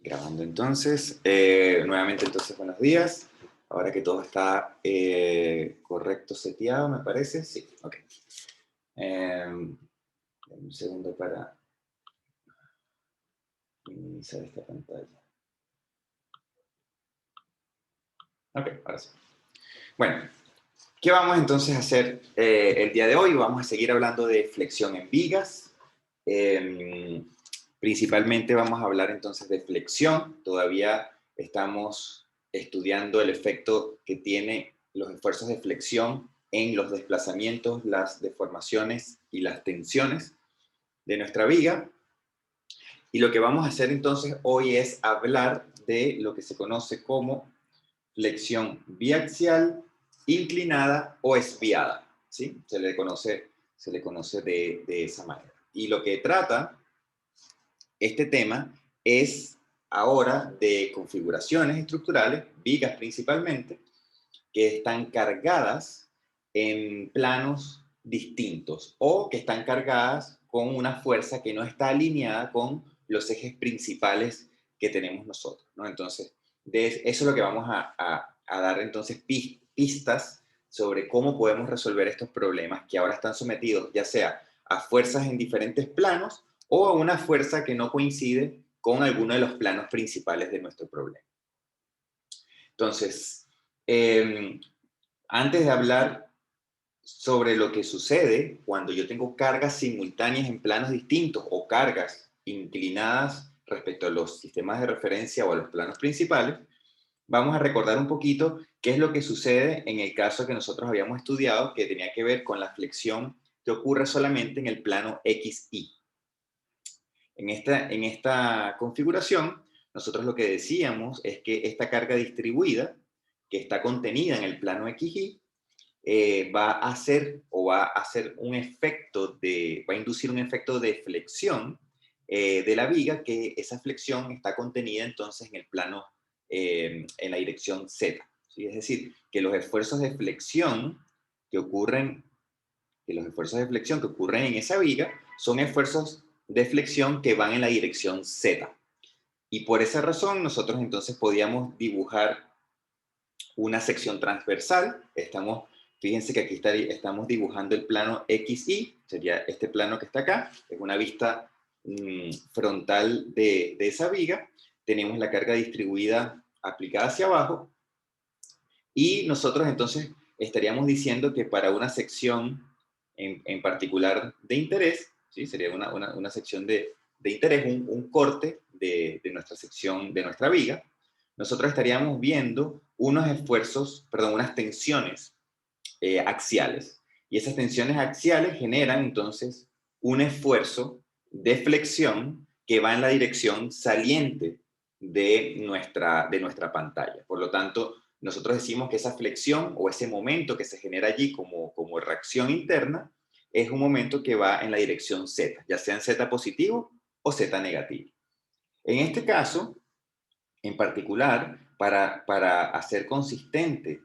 Grabando entonces. Nuevamente entonces buenos días. Ahora que todo está correcto, seteado, me parece. Sí, ok. Un segundo para minimizar esta pantalla. Ok, ahora sí. Bueno, ¿qué vamos entonces a hacer el día de hoy? Vamos a seguir hablando de flexión en vigas. Eh, Principalmente vamos a hablar entonces de flexión. Todavía estamos estudiando el efecto que tiene los esfuerzos de flexión en los desplazamientos, las deformaciones y las tensiones de nuestra viga. Y lo que vamos a hacer entonces hoy es hablar de lo que se conoce como flexión biaxial, inclinada o esviada, ¿sí? Se le conoce de esa manera. Y lo que trata este tema es ahora de configuraciones estructurales, vigas principalmente, que están cargadas en planos distintos o que están cargadas con una fuerza que no está alineada con los ejes principales que tenemos nosotros, ¿no? Entonces, eso es lo que vamos a dar entonces pistas sobre cómo podemos resolver estos problemas que ahora están sometidos ya sea a fuerzas en diferentes planos o a una fuerza que no coincide con alguno de los planos principales de nuestro problema. Entonces, eh, antes de hablar sobre lo que sucede cuando yo tengo cargas simultáneas en planos distintos o cargas inclinadas respecto a los sistemas de referencia o a los planos principales, vamos a recordar un poquito qué es lo que sucede en el caso que nosotros habíamos estudiado, que tenía que ver con la flexión que ocurre solamente en el plano XY. En esta configuración, nosotros lo que decíamos es que esta carga distribuida, que está contenida en el plano XY, va a hacer o va a hacer un efecto va a inducir un efecto de flexión de la viga, que esa flexión está contenida entonces en el plano, en la dirección Z. ¿Sí? Es decir, que los esfuerzos de flexión que ocurren, en esa viga son esfuerzos de flexión que van en la dirección Z. Y por esa razón nosotros entonces podíamos dibujar una sección transversal. Fíjense que aquí estamos dibujando el plano XY, sería este plano que está acá, es una vista frontal de esa viga. Tenemos la carga distribuida aplicada hacia abajo y nosotros entonces estaríamos diciendo que para una sección en particular de interés, ¿sí? Sería una sección de interés, un corte de nuestra sección, de nuestra viga, nosotros estaríamos viendo unas tensiones axiales. Y esas tensiones axiales generan entonces un esfuerzo de flexión que va en la dirección saliente de nuestra pantalla. Por lo tanto, nosotros decimos que esa flexión o ese momento que se genera allí como reacción interna es un momento que va en la dirección Z, ya sea en Z positivo o Z negativo. En este caso, en particular, para hacer consistente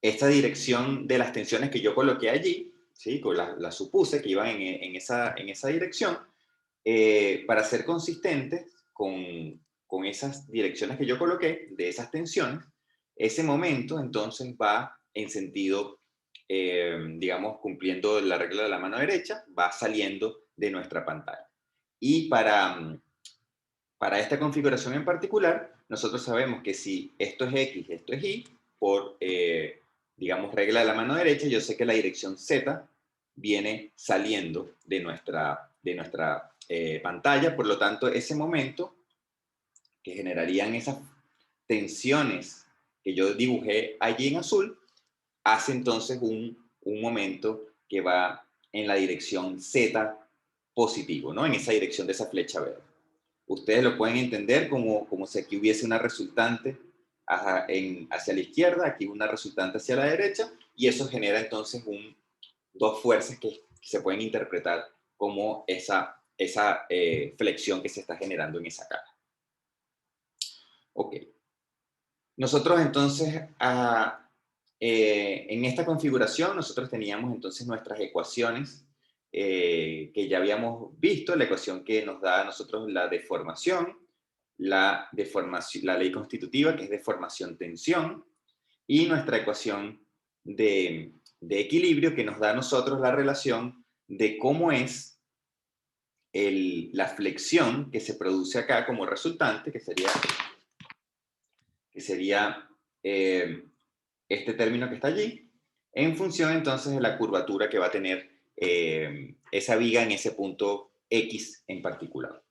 esta dirección de las tensiones que yo coloqué allí, ¿sí? Las supuse que iban en esa dirección, para ser consistentes con esas direcciones que yo coloqué, de esas tensiones, ese momento entonces va en sentido, digamos, cumpliendo la regla de la mano derecha, va saliendo de nuestra pantalla. Y para esta configuración en particular, nosotros sabemos que si esto es X, esto es Y, por, digamos, regla de la mano derecha, yo sé que la dirección Z viene saliendo de nuestra pantalla, por lo tanto, ese momento que generarían esas tensiones que yo dibujé allí en azul, hace entonces un momento que va en la dirección Z positivo, ¿no? En esa dirección de esa flecha verde. Ustedes lo pueden entender como si aquí hubiese una resultante hacia la izquierda, aquí una resultante hacia la derecha, y eso genera entonces dos fuerzas que se pueden interpretar como esa flexión que se está generando en esa cara. Ok. Nosotros entonces, en esta configuración, nosotros teníamos entonces nuestras ecuaciones que ya habíamos visto, la ecuación que nos da a nosotros la deformación, la ley constitutiva, que es deformación-tensión, y nuestra ecuación de equilibrio, que nos da a nosotros la relación de cómo es la flexión que se produce acá como resultante, que sería este término que está allí, en función entonces de la curvatura que va a tener esa viga en ese punto X en particular.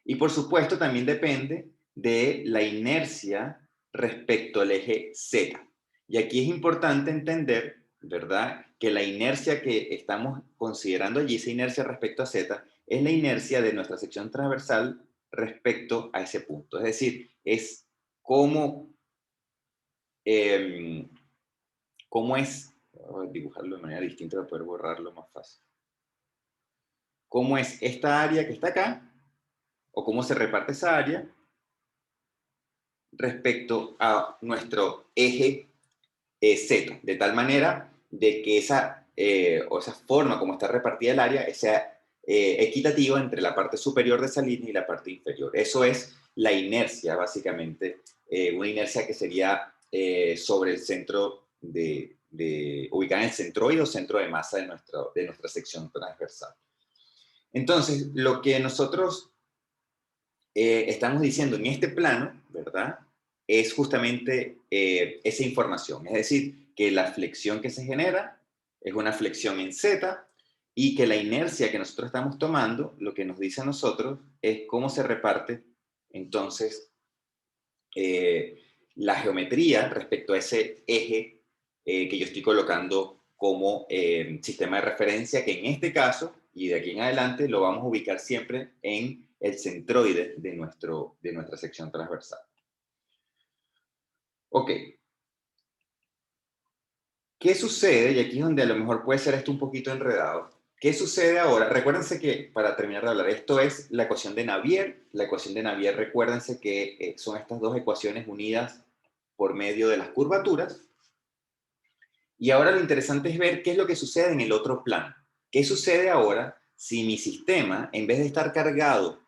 Y por supuesto también depende de la inercia respecto al eje Z. Y aquí es importante entender, ¿verdad?, que la inercia que estamos considerando allí, esa inercia respecto a Z, es la inercia de nuestra sección transversal respecto a ese punto. Es decir, es cómo, eh, cómo es, voy a dibujarlo de manera distinta para poder borrarlo más fácil. Cómo es esta área que está acá, o cómo se reparte esa área, respecto a nuestro eje Z, de tal manera de que esa forma como está repartida el área sea equitativa entre la parte superior de esa línea y la parte inferior. Eso es la inercia, básicamente, una inercia que sería sobre el centro ubicada en el centroide o centro de masa de nuestra sección transversal. Entonces, lo que nosotros estamos diciendo en este plano, ¿verdad?, es justamente esa información. Es decir, que la flexión que se genera es una flexión en Z y que la inercia que nosotros estamos tomando, lo que nos dice a nosotros es cómo se reparte entonces la geometría respecto a ese eje que yo estoy colocando como sistema de referencia, que en este caso, y de aquí en adelante, lo vamos a ubicar siempre en el centroide de nuestra sección transversal. Ok. ¿Qué sucede? Y aquí es donde a lo mejor puede ser esto un poquito enredado. ¿Qué sucede ahora? Recuérdense que, para terminar de hablar, esto es la ecuación de Navier. La ecuación de Navier, recuérdense que son estas dos ecuaciones unidas por medio de las curvaturas. Y ahora lo interesante es ver qué es lo que sucede en el otro plano. ¿Qué sucede ahora si mi sistema, en vez de estar cargado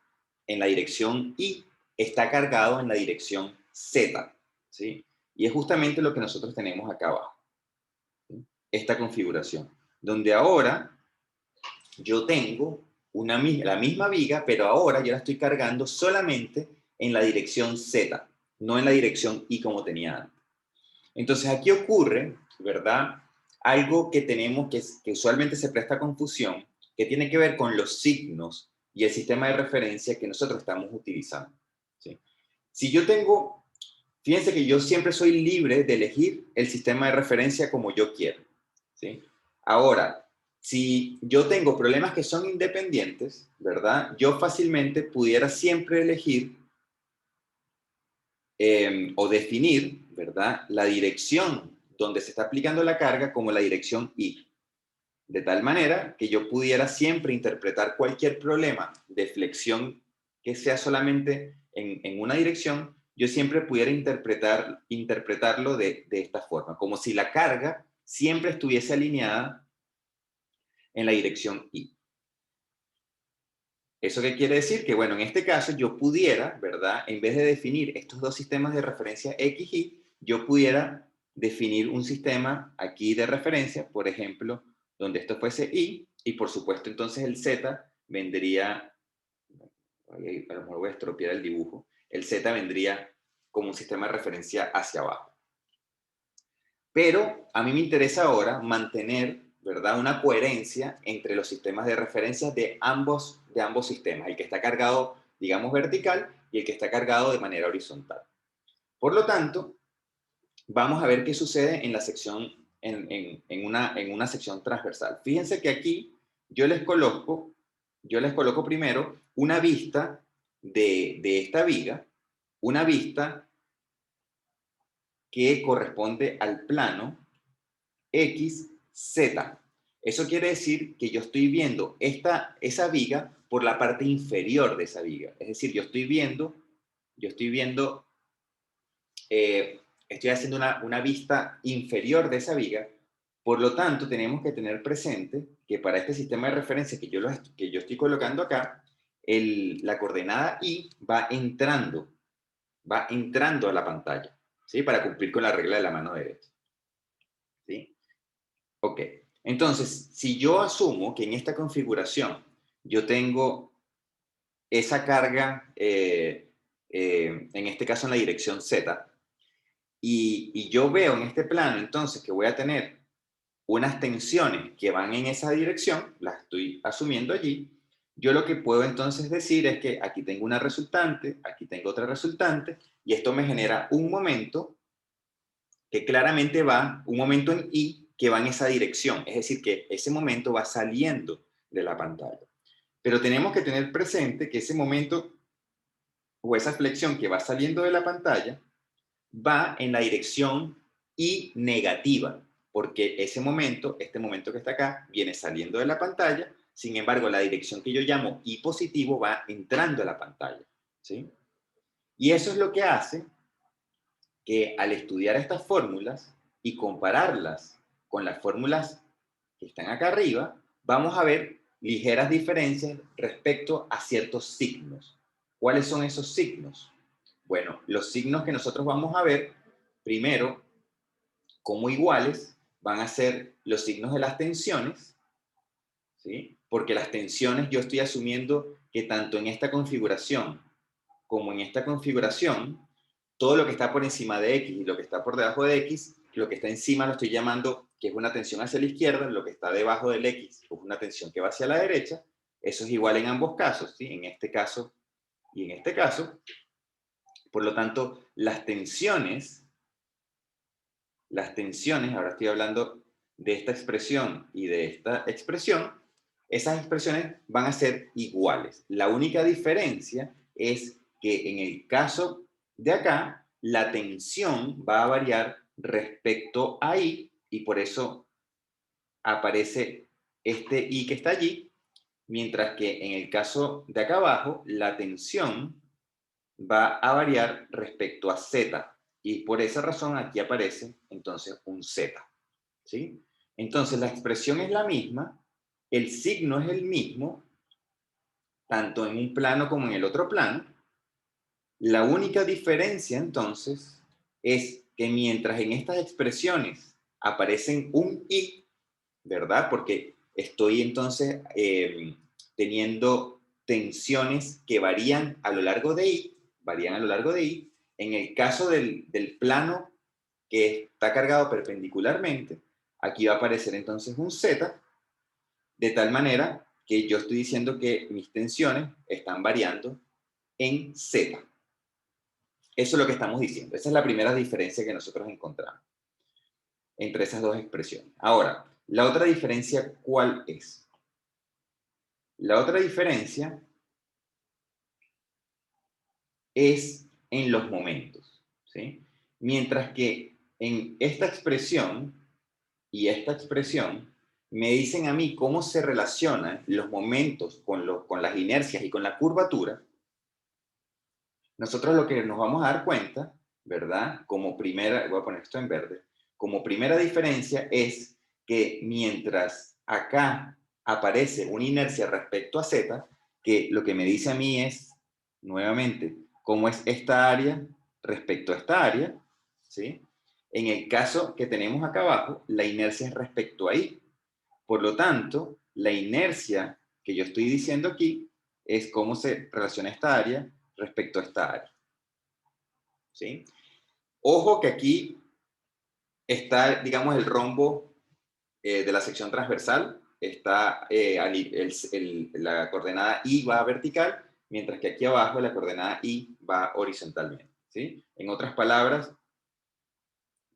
en la dirección Y, está cargado en la dirección Z? ¿Sí? Y es justamente lo que nosotros tenemos acá abajo, ¿sí? Esta configuración, donde ahora yo tengo la misma viga, pero ahora yo la estoy cargando solamente en la dirección Z, no en la dirección Y como tenía antes. Entonces aquí ocurre, ¿verdad?, algo que tenemos que usualmente se presta confusión, que tiene que ver con los signos y el sistema de referencia que nosotros estamos utilizando, ¿sí? Si yo tengo, fíjense que yo siempre soy libre de elegir el sistema de referencia como yo quiero, ¿sí? Ahora, si yo tengo problemas que son independientes, ¿verdad?, yo fácilmente pudiera siempre elegir o definir, ¿verdad?, la dirección donde se está aplicando la carga como la dirección Y, de tal manera que yo pudiera siempre interpretar cualquier problema de flexión que sea solamente en una dirección, yo siempre pudiera interpretarlo de esta forma, como si la carga siempre estuviese alineada en la dirección Y. ¿Eso qué quiere decir? Que, bueno, en este caso yo pudiera, ¿verdad?, en vez de definir estos dos sistemas de referencia X y, yo pudiera definir un sistema aquí de referencia, por ejemplo, donde esto fuese y por supuesto entonces el Z vendría, a lo mejor voy a estropear el dibujo, el Z vendría como un sistema de referencia hacia abajo. Pero a mí me interesa ahora mantener, ¿verdad?, una coherencia entre los sistemas de referencia de ambos sistemas, el que está cargado, digamos, vertical y el que está cargado de manera horizontal. Por lo tanto, vamos a ver qué sucede en la sección, en una sección transversal. Fíjense que aquí yo les coloco primero una vista de esta viga, una vista que corresponde al plano X, Z. Eso quiere decir que yo estoy viendo esa viga por la parte inferior de esa viga. Es decir, estoy haciendo una vista inferior de esa viga Por lo tanto, tenemos que tener presente que para este sistema de referencia que yo estoy colocando acá, la coordenada I va entrando a la pantalla, ¿sí? Para cumplir con la regla de la mano derecha, ¿sí? Ok. Entonces, si yo asumo que en esta configuración yo tengo esa carga, en este caso en la dirección Z, y yo veo en este plano entonces que voy a tener unas tensiones que van en esa dirección, las estoy asumiendo allí, yo lo que puedo entonces decir es que aquí tengo una resultante, aquí tengo otra resultante, y esto me genera un momento que claramente va, un momento en I que va en esa dirección, es decir, que ese momento va saliendo de la pantalla. Pero tenemos que tener presente que ese momento o esa flexión que va saliendo de la pantalla va en la dirección I negativa, porque ese momento, este momento que está acá, viene saliendo de la pantalla, sin embargo, la dirección que yo llamo I positivo va entrando a la pantalla, ¿sí? Y eso es lo que hace que al estudiar estas fórmulas y compararlas con las fórmulas que están acá arriba, vamos a ver ligeras diferencias respecto a ciertos signos. ¿Cuáles son esos signos? Bueno, los signos que nosotros vamos a ver, primero, como iguales, van a ser los signos de las tensiones, ¿sí? Porque las tensiones yo estoy asumiendo que tanto en esta configuración como en esta configuración, todo lo que está por encima de X y lo que está por debajo de X, lo que está encima lo estoy llamando que es una tensión hacia la izquierda, lo que está debajo del X es una tensión que va hacia la derecha, eso es igual en ambos casos, ¿sí? En este caso y en este caso. Por lo tanto, las tensiones, ahora estoy hablando de esta expresión y de esta expresión, esas expresiones van a ser iguales. La única diferencia es que en el caso de acá, la tensión va a variar respecto a I y por eso aparece este I que está allí, mientras que en el caso de acá abajo, la tensión va a variar respecto a Z y por esa razón aquí aparece entonces un Z, ¿sí? Entonces la expresión es la misma, el signo es el mismo, tanto en un plano como en el otro plano. La única diferencia entonces es que mientras en estas expresiones aparecen un I, ¿verdad? Porque estoy entonces teniendo tensiones que varían a lo largo de I, varían a lo largo de I. En el caso del plano que está cargado perpendicularmente, aquí va a aparecer entonces un Z, de tal manera que yo estoy diciendo que mis tensiones están variando en Z. Eso es lo que estamos diciendo. Esa es la primera diferencia que nosotros encontramos entre esas dos expresiones. Ahora, la otra diferencia, ¿cuál es? La otra diferencia es en los momentos, ¿sí? Mientras que en esta expresión y esta expresión me dicen a mí cómo se relacionan los momentos con las inercias y con la curvatura, nosotros lo que nos vamos a dar cuenta, ¿verdad? Como primera, voy a poner esto en verde, como primera diferencia es que mientras acá aparece una inercia respecto a Z, que lo que me dice a mí es, nuevamente, cómo es esta área respecto a esta área, ¿sí? En el caso que tenemos acá abajo, la inercia es respecto a Y. Por lo tanto, la inercia que yo estoy diciendo aquí es cómo se relaciona esta área respecto a esta área, ¿sí? Ojo que aquí está, digamos, el rombo de la sección transversal, está la coordenada I va vertical, mientras que aquí abajo la coordenada I va horizontalmente, ¿sí? En otras palabras,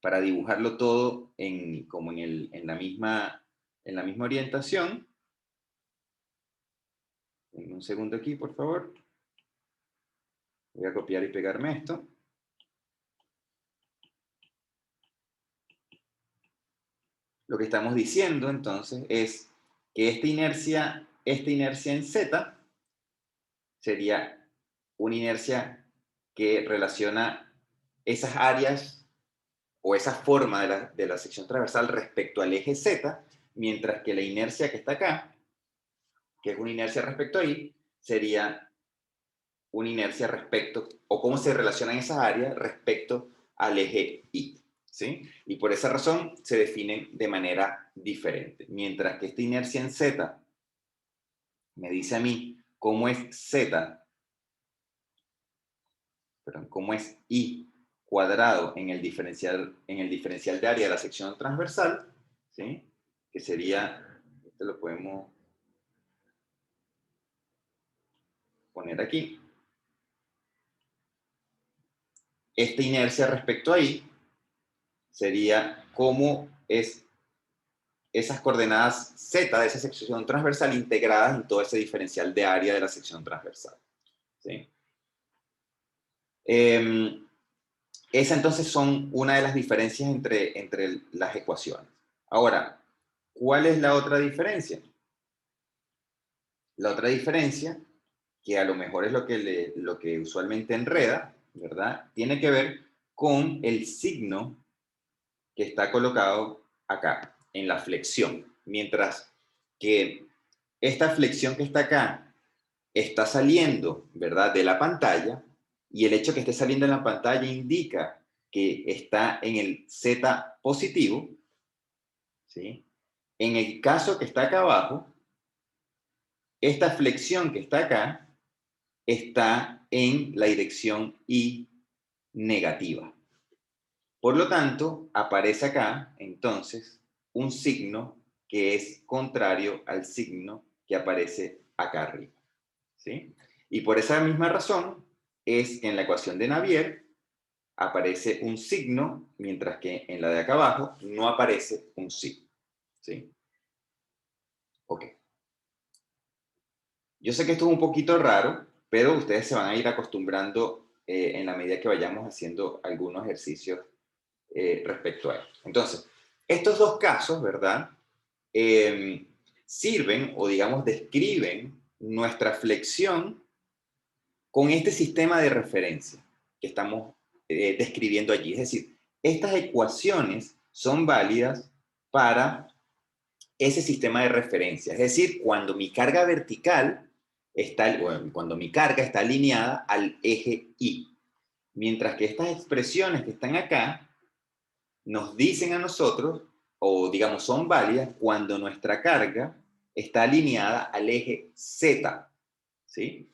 para dibujarlo todo como en la misma orientación, un segundo aquí, por favor. Voy a copiar y pegarme esto. Lo que estamos diciendo entonces es que esta inercia en Z sería una inercia que relaciona esas áreas o esa forma de la sección transversal respecto al eje Z, mientras que la inercia que está acá, que es una inercia respecto a Y, sería una inercia respecto, o cómo se relacionan esas áreas respecto al eje Y, ¿sí? Y por esa razón se definen de manera diferente. Mientras que esta inercia en Z me dice a mí cómo es Z, perdón, cómo es Y cuadrado en el diferencial de área de la sección transversal, ¿sí? Que sería, esto lo podemos poner aquí. Esta inercia respecto a Y sería cómo es esas coordenadas Z de esa sección transversal integradas en todo ese diferencial de área de la sección transversal, ¿sí? Esa entonces son una de las diferencias entre las ecuaciones. Ahora, ¿cuál es la otra diferencia? La otra diferencia, que a lo mejor es lo que usualmente enreda, ¿verdad? Tiene que ver con el signo que está colocado acá, en la flexión. Mientras que esta flexión que está acá está saliendo, ¿verdad?, de la pantalla, y el hecho que esté saliendo en la pantalla indica que está en el Z positivo, ¿sí? En el caso que está acá abajo, esta flexión que está acá está en la dirección Y negativa. Por lo tanto, aparece acá, entonces, un signo que es contrario al signo que aparece acá arriba, ¿sí? Y por esa misma razón es que en la ecuación de Navier aparece un signo, mientras que en la de acá abajo no aparece un signo, ¿sí? Ok. Yo sé que esto es un poquito raro, pero ustedes se van a ir acostumbrando en la medida que vayamos haciendo algunos ejercicios respecto a esto. Entonces, estos dos casos, ¿verdad? Sirven o digamos describen nuestra flexión con este sistema de referencia que estamos describiendo allí. Es decir, estas ecuaciones son válidas para ese sistema de referencia. Es decir, cuando mi carga vertical está, bueno, cuando mi carga está alineada al eje Y. Mientras que estas expresiones que están acá nos dicen a nosotros, o digamos son válidas, cuando nuestra carga está alineada al eje Z, ¿sí?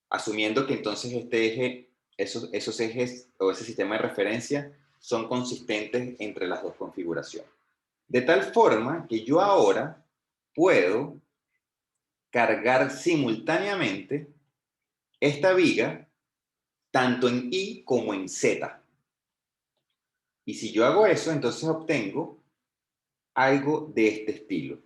Asumiendo que entonces este eje, esos ejes o ese sistema de referencia son consistentes entre las dos configuraciones. De tal forma que yo ahora puedo cargar simultáneamente esta viga tanto en Y como en Z. Y si yo hago eso, entonces obtengo algo de este estilo,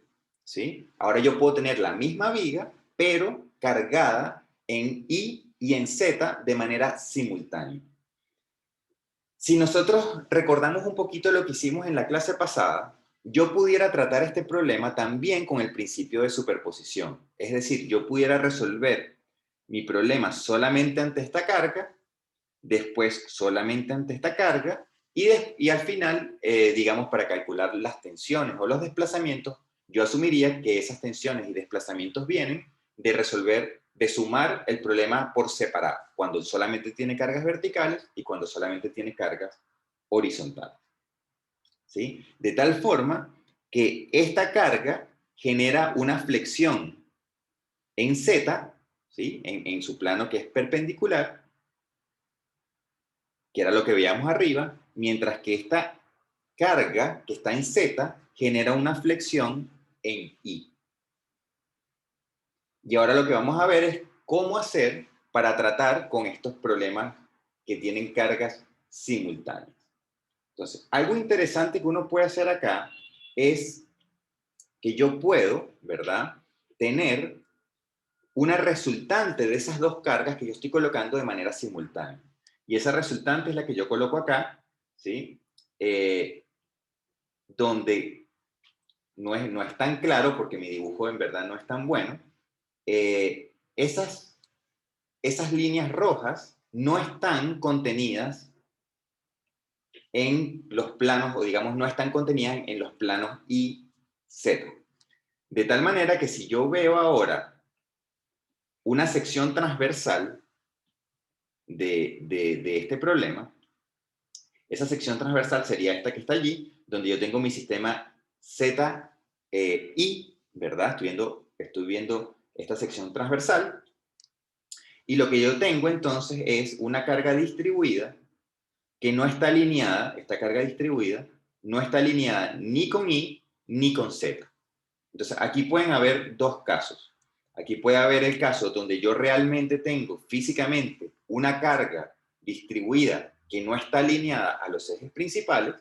¿sí? Ahora yo puedo tener la misma viga, pero cargada en Y y en Z de manera simultánea. Si nosotros recordamos un poquito lo que hicimos en la clase pasada, yo pudiera tratar este problema también con el principio de superposición. Es decir, yo pudiera resolver mi problema solamente ante esta carga, después solamente ante esta carga, y al final, digamos, para calcular las tensiones o los desplazamientos, yo asumiría que esas tensiones y desplazamientos vienen de resolver, de sumar el problema por separado, cuando solamente tiene cargas verticales y cuando solamente tiene cargas horizontales, ¿sí? De tal forma que esta carga genera una flexión en Z, ¿sí? En su plano que es perpendicular, que era lo que veíamos arriba, mientras que esta carga que está en Z genera una flexión en Y. Y ahora lo que vamos a ver es cómo hacer para tratar con estos problemas que tienen cargas simultáneas. Entonces, algo interesante que uno puede hacer acá es que yo puedo, ¿verdad?, tener una resultante de esas dos cargas que yo estoy colocando de manera simultánea. Y esa resultante es la que yo coloco acá, ¿sí? Donde no es tan claro, porque mi dibujo en verdad no es tan bueno, esas líneas rojas no están contenidas en los planos, o digamos, no están contenidas en los planos Y, Z. De tal manera que si yo veo ahora una sección transversal de este problema, esa sección transversal sería esta que está allí, donde yo tengo mi sistema Z, I, ¿verdad? Estoy viendo esta sección transversal, y lo que yo tengo entonces es una carga distribuida que no está alineada, esta carga distribuida, no está alineada ni con I ni con Z. Entonces, aquí pueden haber dos casos. Aquí puede haber el caso donde yo realmente tengo físicamente una carga distribuida que no está alineada a los ejes principales,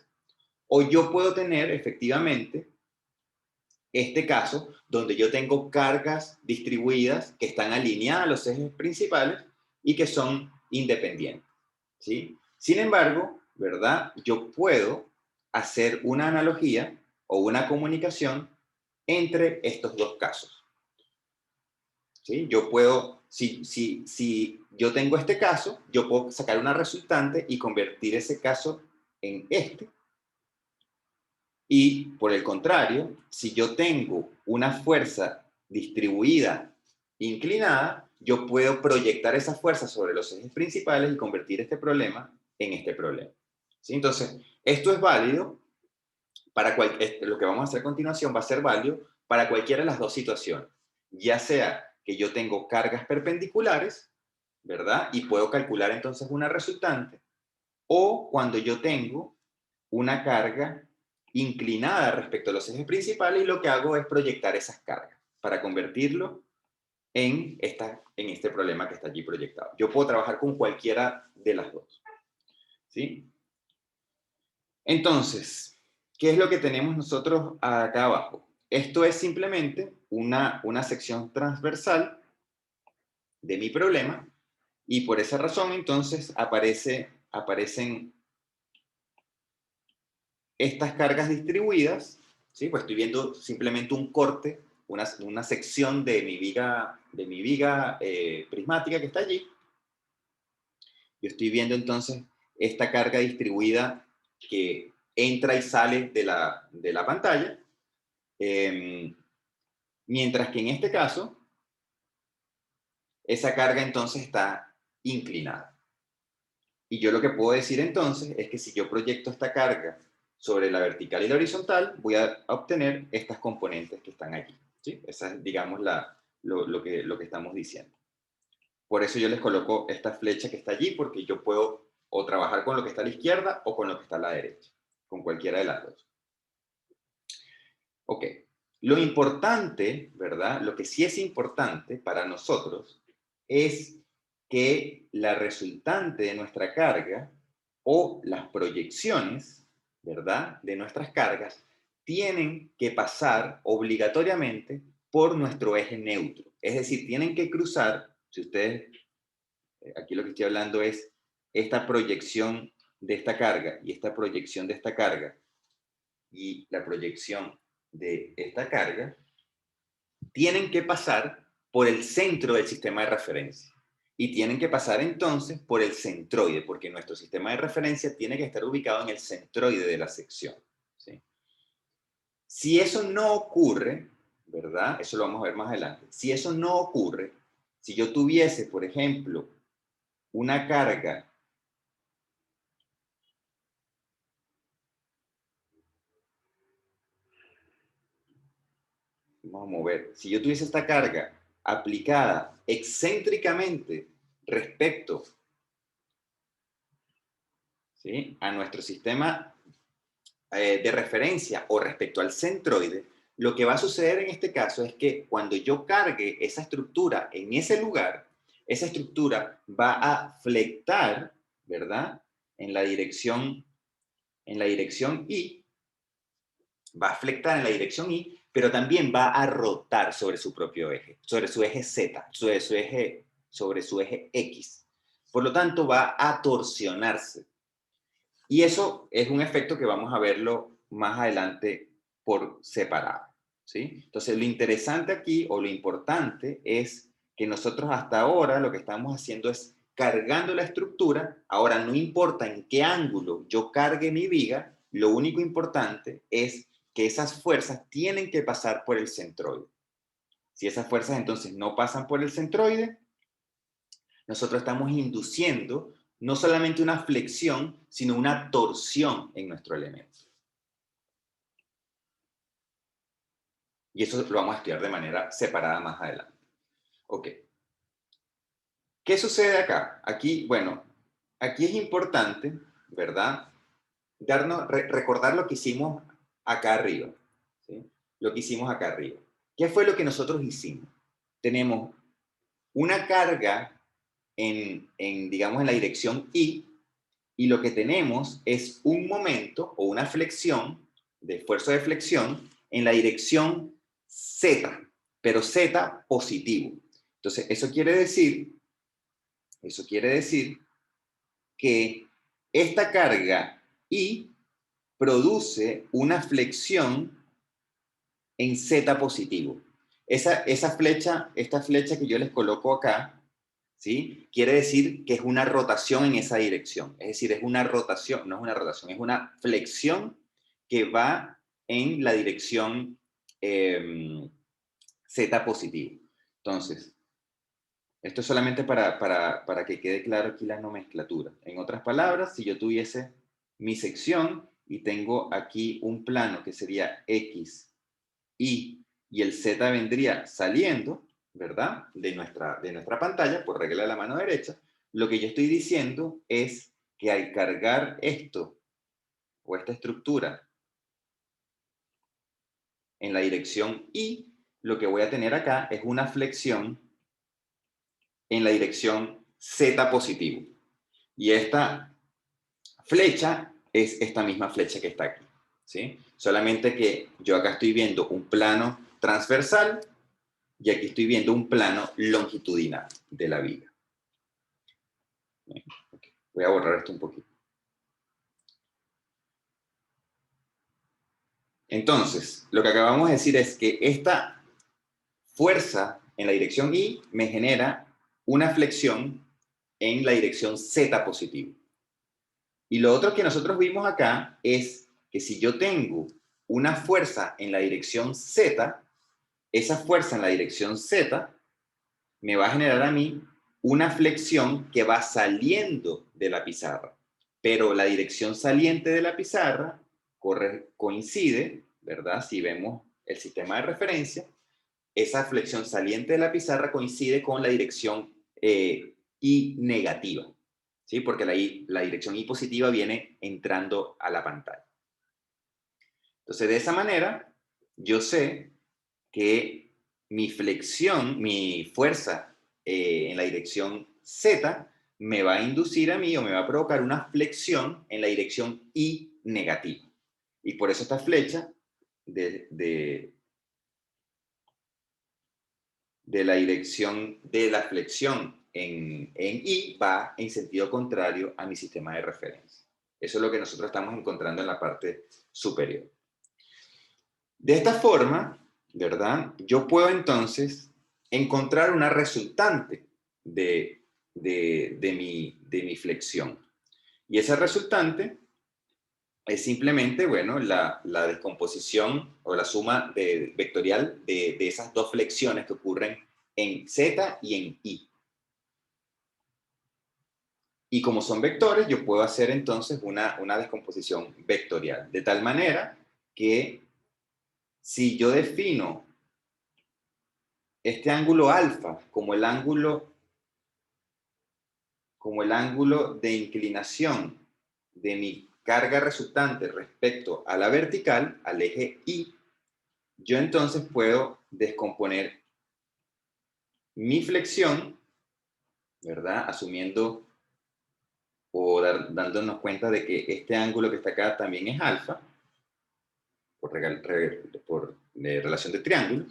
o yo puedo tener efectivamente este caso donde yo tengo cargas distribuidas que están alineadas a los ejes principales y que son independientes, ¿sí? Sin embargo, ¿verdad? Yo puedo hacer una analogía o una comunicación entre estos dos casos, ¿sí? Yo puedo, si yo tengo este caso, yo puedo sacar una resultante y convertir ese caso en este. Y por el contrario, si yo tengo una fuerza distribuida inclinada, yo puedo proyectar esa fuerza sobre los ejes principales y convertir este problema en este problema, ¿sí? Entonces, esto es válido para lo que vamos a hacer a continuación va a ser válido para cualquiera de las dos situaciones, ya sea que yo tengo cargas perpendiculares, ¿verdad? Y puedo calcular entonces una resultante, o cuando yo tengo una carga inclinada respecto a los ejes principales y lo que hago es proyectar esas cargas para convertirlo en este problema que está allí proyectado. Yo puedo trabajar con cualquiera de las dos, ¿sí? Entonces, ¿qué es lo que tenemos nosotros acá abajo? Esto es simplemente una sección transversal de mi problema y por esa razón entonces aparecen estas cargas distribuidas, ¿sí? Pues estoy viendo simplemente un corte, una sección de mi viga prismática que está allí. Yo estoy viendo entonces esta carga distribuida que entra y sale de la pantalla, mientras que en este caso, esa carga entonces está inclinada. Y yo lo que puedo decir entonces es que si yo proyecto esta carga sobre la vertical y la horizontal, voy a obtener estas componentes que están aquí, ¿sí? Esa es, digamos, lo que estamos diciendo. Por eso yo les coloco esta flecha que está allí, porque yo puedo o trabajar con lo que está a la izquierda o con lo que está a la derecha, con cualquiera de las dos. Ok, lo importante, ¿verdad? Lo que sí es importante para nosotros es que la resultante de nuestra carga o las proyecciones, ¿verdad? De nuestras cargas tienen que pasar obligatoriamente por nuestro eje neutro. Es decir, tienen que cruzar, si ustedes, aquí lo que estoy hablando es esta proyección de esta carga y esta proyección de esta carga y la proyección de esta carga, tienen que pasar por el centro del sistema de referencia. Y tienen que pasar entonces por el centroide, porque nuestro sistema de referencia tiene que estar ubicado en el centroide de la sección, ¿sí? Si eso no ocurre, ¿verdad? Eso lo vamos a ver más adelante. Si eso no ocurre, si yo tuviese, por ejemplo, una carga vamos a mover, si yo tuviese esta carga aplicada excéntricamente respecto, ¿sí?, a nuestro sistema de referencia o respecto al centroide, lo que va a suceder en este caso es que cuando yo cargue esa estructura en ese lugar, esa estructura va a flectar, ¿verdad? En la dirección Y, va a flectar en la dirección Y, pero también va a rotar sobre su propio eje, sobre su eje Z, sobre su eje X. Por lo tanto, va a torsionarse. Y eso es un efecto que vamos a verlo más adelante por separado, ¿sí? Entonces, lo interesante aquí, o lo importante, es que nosotros hasta ahora lo que estamos haciendo es cargando la estructura. Ahora, no importa en qué ángulo yo cargue mi viga, lo único importante es que esas fuerzas tienen que pasar por el centroide. Si esas fuerzas entonces no pasan por el centroide, nosotros estamos induciendo no solamente una flexión, sino una torsión en nuestro elemento. Y eso lo vamos a estudiar de manera separada más adelante. Ok. ¿Qué sucede acá? Aquí, bueno, aquí es importante, ¿verdad? Recordar lo que hicimos acá arriba. ¿Sí? Lo que hicimos acá arriba. ¿Qué fue lo que nosotros hicimos? Tenemos una carga digamos, en la dirección Y, y lo que tenemos es un momento o una flexión, de esfuerzo de flexión, en la dirección Z, pero Z positivo. Entonces, eso quiere decir que esta carga I produce una flexión en Z positivo. Esta flecha que yo les coloco acá, ¿sí? Quiere decir que es una rotación en esa dirección. Es decir, es una rotación, no es una rotación, es una flexión que va en la dirección Z positivo. Entonces, esto es solamente para que quede claro aquí la nomenclatura. En otras palabras, si yo tuviese mi sección y tengo aquí un plano que sería X, y el Z vendría saliendo, ¿verdad? De nuestra pantalla, por regla de la mano derecha, lo que yo estoy diciendo es que al cargar esto o esta estructura en la dirección Y, lo que voy a tener acá es una flexión en la dirección Z positivo. Y esta flecha es esta misma flecha que está aquí, ¿sí? Solamente que yo acá estoy viendo un plano transversal y aquí estoy viendo un plano longitudinal de la viga. Okay. Voy a borrar esto un poquito. Entonces, lo que acabamos de decir es que esta fuerza en la dirección Y me genera una flexión en la dirección Z positivo. Y lo otro que nosotros vimos acá es que si yo tengo una fuerza en la dirección Z, esa fuerza en la dirección Z me va a generar a mí una flexión que va saliendo de la pizarra. Pero la dirección saliente de la pizarra coincide, ¿verdad? Si vemos el sistema de referencia, esa flexión saliente de la pizarra coincide con la dirección I negativa, ¿sí? Porque la dirección I positiva viene entrando a la pantalla. Entonces, de esa manera, yo sé que mi flexión, mi fuerza en la dirección Z, me va a inducir a mí o me va a provocar una flexión en la dirección I negativa. Y por eso esta flecha de la dirección de la flexión en I va en sentido contrario a mi sistema de referencia. Eso es lo que nosotros estamos encontrando en la parte superior. De esta forma, ¿verdad? Yo puedo entonces encontrar una resultante de mi flexión. Y esa resultante es simplemente, bueno, la descomposición o la suma vectorial de esas dos flexiones que ocurren en Z y en I. Y como son vectores, yo puedo hacer entonces una descomposición vectorial, de tal manera que si yo defino este ángulo alfa como el ángulo de inclinación de mi carga resultante respecto a la vertical, al eje Y, yo entonces puedo descomponer mi flexión, ¿verdad? Asumiendo o dándonos cuenta de que este ángulo que está acá también es alfa, por relación de triángulos.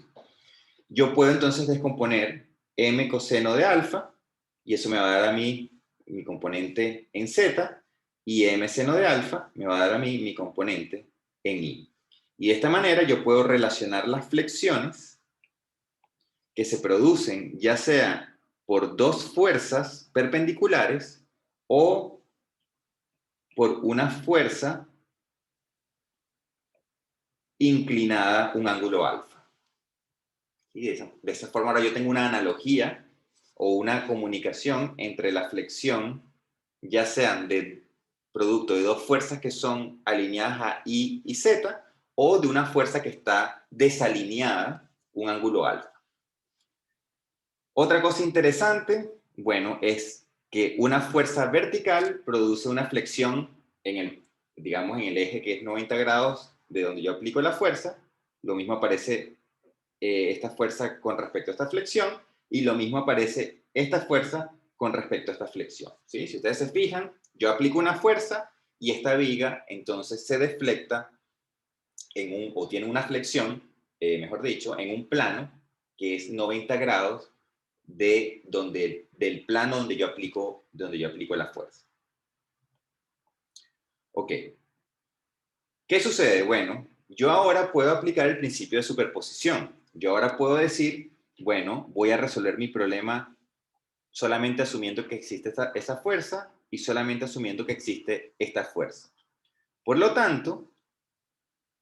Yo puedo entonces descomponer m coseno de alfa, y eso me va a dar a mí mi componente en Z, y m seno de alfa me va a dar a mí mi componente en Y. Y de esta manera yo puedo relacionar las flexiones que se producen ya sea por dos fuerzas perpendiculares o por una fuerza inclinada un ángulo alfa. Y de esa forma ahora yo tengo una analogía o una comunicación entre la flexión, ya sean de producto de dos fuerzas que son alineadas a Y y Z, o de una fuerza que está desalineada, un ángulo alfa. Otra cosa interesante, bueno, es que una fuerza vertical produce una flexión en el, digamos, en el eje que es 90 grados de donde yo aplico la fuerza. Lo mismo aparece esta fuerza con respecto a esta flexión y lo mismo aparece esta fuerza con respecto a esta flexión, ¿sí? Si ustedes se fijan, yo aplico una fuerza y esta viga entonces se deflecta o tiene una flexión, mejor dicho, en un plano que es 90 grados del plano donde yo aplico la fuerza. Ok. ¿Qué sucede? Bueno, yo ahora puedo aplicar el principio de superposición. Yo ahora puedo decir, bueno, voy a resolver mi problema solamente asumiendo que existe esa fuerza y solamente asumiendo que existe esta fuerza. Por lo tanto,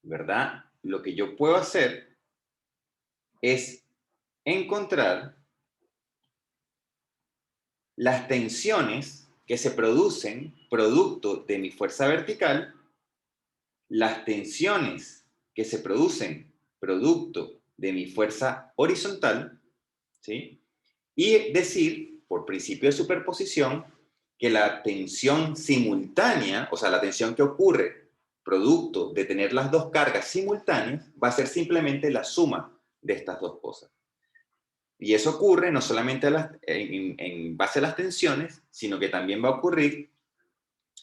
¿verdad? Lo que yo puedo hacer es encontrar las tensiones que se producen producto de mi fuerza vertical, las tensiones que se producen producto de mi fuerza horizontal, ¿sí? Y decir, por principio de superposición, que la tensión simultánea, o sea, la tensión que ocurre producto de tener las dos cargas simultáneas, va a ser simplemente la suma de estas dos cosas. Y eso ocurre no solamente en base a las tensiones, sino que también va a ocurrir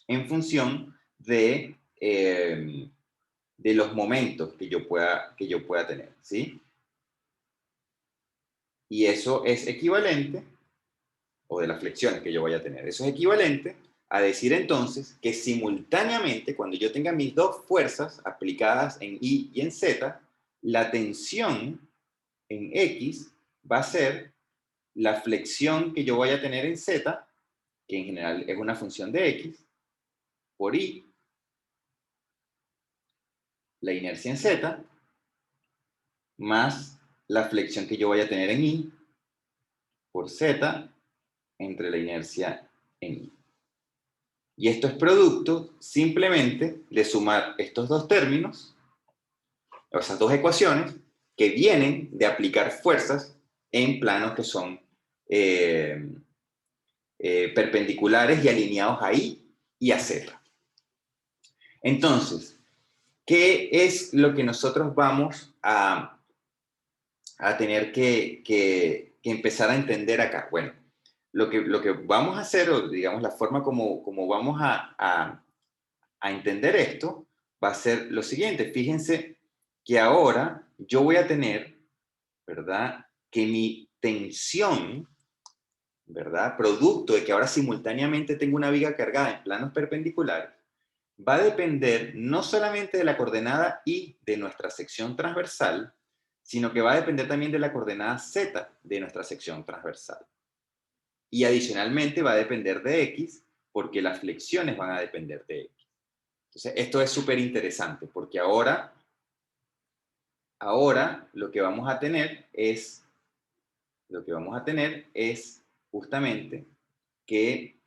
en función de los momentos que yo pueda tener, ¿sí? Y eso es equivalente, o de las flexiones que yo vaya a tener, eso es equivalente a decir entonces que simultáneamente, cuando yo tenga mis dos fuerzas aplicadas en Y y en Z, la tensión en X va a ser la flexión que yo voy a tener en Z, que en general es una función de X, por Y, la inercia en Z, más la flexión que yo voy a tener en Y, por Z, entre la inercia en Y. Y esto es producto simplemente de sumar estos dos términos, o esas dos ecuaciones, que vienen de aplicar fuerzas en planos que son perpendiculares y alineados a Y y a Z. Entonces, ¿qué es lo que nosotros vamos a tener que empezar a entender acá? Bueno, lo que vamos a hacer, o digamos la forma como vamos a entender esto, va a ser lo siguiente. Fíjense que ahora yo voy a tener, ¿verdad? Que mi tensión, ¿verdad? Producto de que ahora simultáneamente tengo una viga cargada en planos perpendiculares, va a depender no solamente de la coordenada Y de nuestra sección transversal, sino que va a depender también de la coordenada Z de nuestra sección transversal. Y adicionalmente va a depender de X, porque las flexiones van a depender de X. Entonces, esto es súper interesante, porque ahora lo que vamos a tener es justamente que,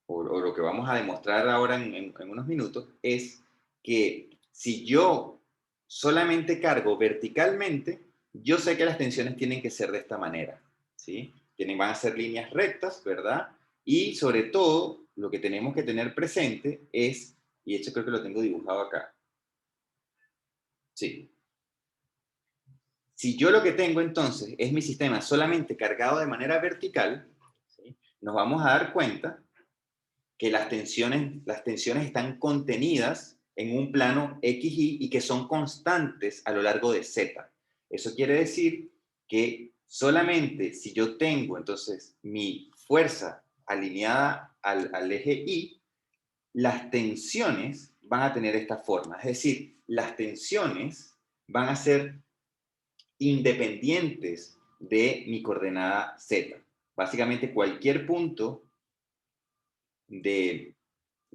o lo que vamos a demostrar ahora en unos minutos, es que si yo solamente cargo verticalmente, yo sé que las tensiones tienen que ser de esta manera, ¿sí? Van a ser líneas rectas, ¿verdad? Y sobre todo, lo que tenemos que tener presente es, y de hecho creo que lo tengo dibujado acá, sí. Si yo lo que tengo entonces es mi sistema solamente cargado de manera vertical, ¿sí? Nos vamos a dar cuenta que las tensiones están contenidas en un plano XY y que son constantes a lo largo de Z. Eso quiere decir que solamente si yo tengo entonces mi fuerza alineada al eje Y, las tensiones van a tener esta forma. Es decir, las tensiones van a ser independientes de mi coordenada Z. Básicamente cualquier punto de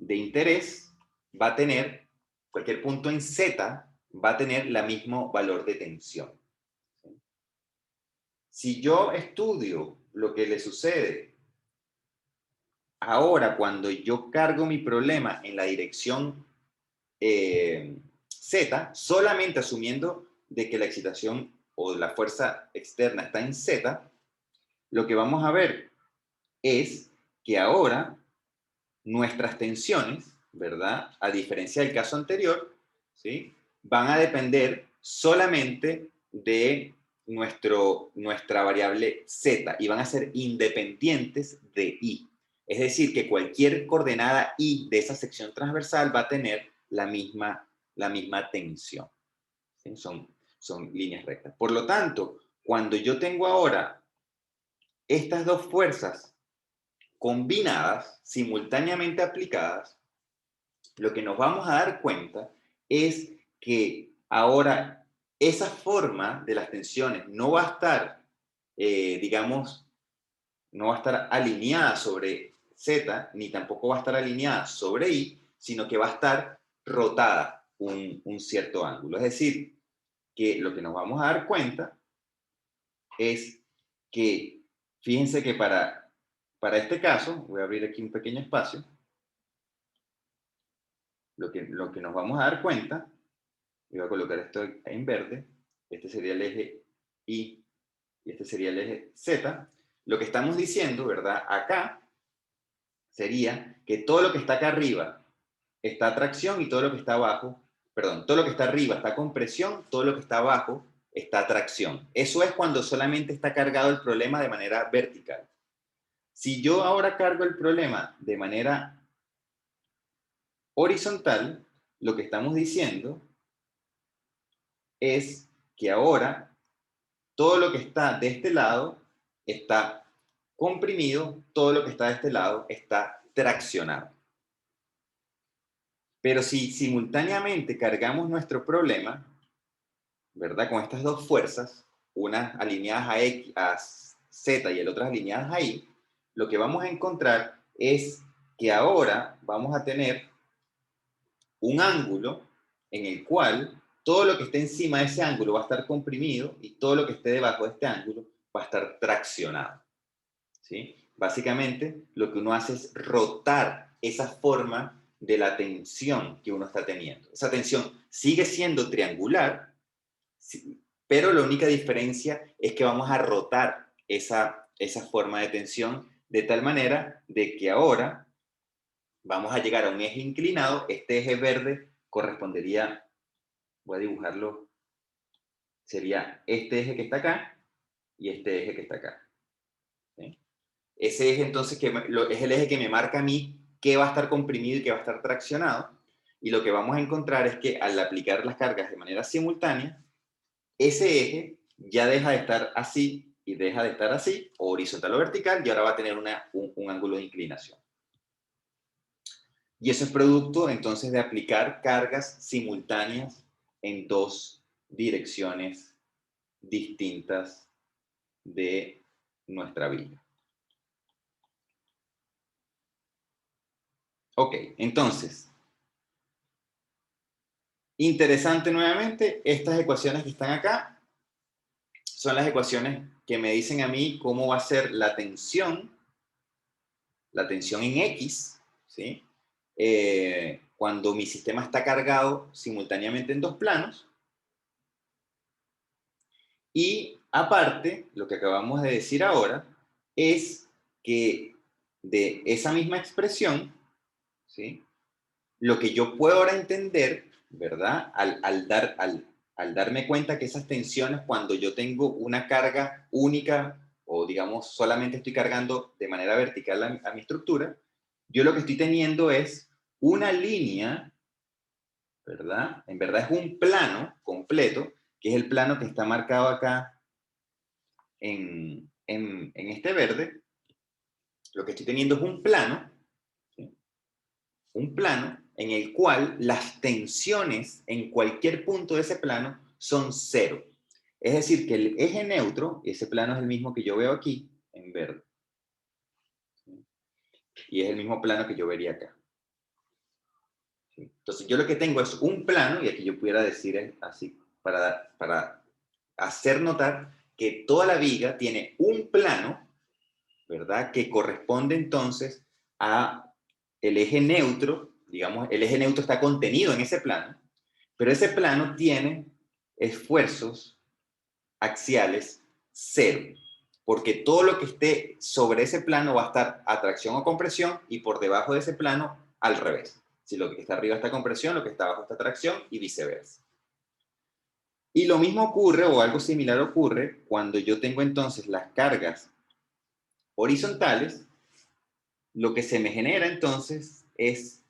interés va a tener, cualquier punto en Z va a tener el mismo valor de tensión. Si yo estudio lo que le sucede ahora cuando yo cargo mi problema en la dirección Z, solamente asumiendo de que la excitación o la fuerza externa está en Z, lo que vamos a ver es que ahora nuestras tensiones, ¿verdad? A diferencia del caso anterior, ¿sí? Van a depender solamente de nuestra variable Z y van a ser independientes de I. Es decir, que cualquier coordenada I de esa sección transversal va a tener la misma tensión. ¿Sí? Son líneas rectas. Por lo tanto, cuando yo tengo ahora estas dos fuerzas combinadas, simultáneamente aplicadas, lo que nos vamos a dar cuenta es que ahora esa forma de las tensiones no va a estar, digamos, no va a estar alineada sobre Z, ni tampoco va a estar alineada sobre I, sino que va a estar rotada un cierto ángulo. Es decir, que lo que nos vamos a dar cuenta es que, fíjense que para este caso, voy a abrir aquí un pequeño espacio, lo que nos vamos a dar cuenta, voy a colocar esto en verde, este sería el eje Y y este sería el eje Z, lo que estamos diciendo, ¿verdad? Acá sería que todo lo que está acá arriba está a tracción y todo lo que está abajo, perdón, todo lo que está arriba está con presión, todo lo que está abajo está a tracción. Eso es cuando solamente está cargado el problema de manera vertical. Si yo ahora cargo el problema de manera horizontal, lo que estamos diciendo es que ahora todo lo que está de este lado está comprimido, todo lo que está de este lado está traccionado. Pero si simultáneamente cargamos nuestro problema, ¿verdad? Con estas dos fuerzas, unas alineadas a Z y el otras alineadas a Y, lo que vamos a encontrar es que ahora vamos a tener un ángulo en el cual todo lo que esté encima de ese ángulo va a estar comprimido y todo lo que esté debajo de este ángulo va a estar traccionado. ¿Sí? Básicamente, lo que uno hace es rotar esa forma de la tensión que uno está teniendo. Esa tensión sigue siendo triangular, pero la única diferencia es que vamos a rotar esa forma de tensión de tal manera de que ahora vamos a llegar a un eje inclinado. Este eje verde correspondería, voy a dibujarlo, sería este eje que está acá y este eje que está acá. ¿Sí? Ese eje entonces es el eje que me marca a mí qué va a estar comprimido y qué va a estar traccionado. Y lo que vamos a encontrar es que al aplicar las cargas de manera simultánea, ese eje ya deja de estar así y deja de estar así, o horizontal o vertical, y ahora va a tener un ángulo de inclinación. Y eso es producto entonces de aplicar cargas simultáneas en dos direcciones distintas de nuestra viga. Ok, entonces, interesante nuevamente, estas ecuaciones que están acá son las ecuaciones que me dicen a mí cómo va a ser la tensión en X, ¿sí? Cuando mi sistema está cargado simultáneamente en dos planos. Y aparte, lo que acabamos de decir ahora es que de esa misma expresión, ¿sí? Lo que yo puedo ahora entender, ¿verdad? Al darme cuenta que esas tensiones, cuando yo tengo una carga única, o digamos, solamente estoy cargando de manera vertical a mi estructura, yo lo que estoy teniendo es una línea, ¿verdad? En verdad es un plano completo, que es el plano que está marcado acá en este verde. Lo que estoy teniendo es un plano, ¿sí? Un plano en el cual las tensiones en cualquier punto de ese plano son cero. Es decir, que el eje neutro, ese plano es el mismo que yo veo aquí, en verde. ¿Sí? Y es el mismo plano que yo vería acá. ¿Sí? Entonces, yo lo que tengo es un plano, y aquí yo pudiera decir así, para hacer notar que toda la viga tiene un plano, ¿verdad? Que corresponde entonces a el eje neutro, digamos, el eje neutro está contenido en ese plano, pero ese plano tiene esfuerzos axiales cero, porque todo lo que esté sobre ese plano va a estar atracción o compresión y por debajo de ese plano al revés. Si lo que está arriba está compresión, lo que está abajo está atracción y viceversa. Y lo mismo ocurre o algo similar ocurre cuando yo tengo entonces las cargas horizontales. Lo que se me genera entonces es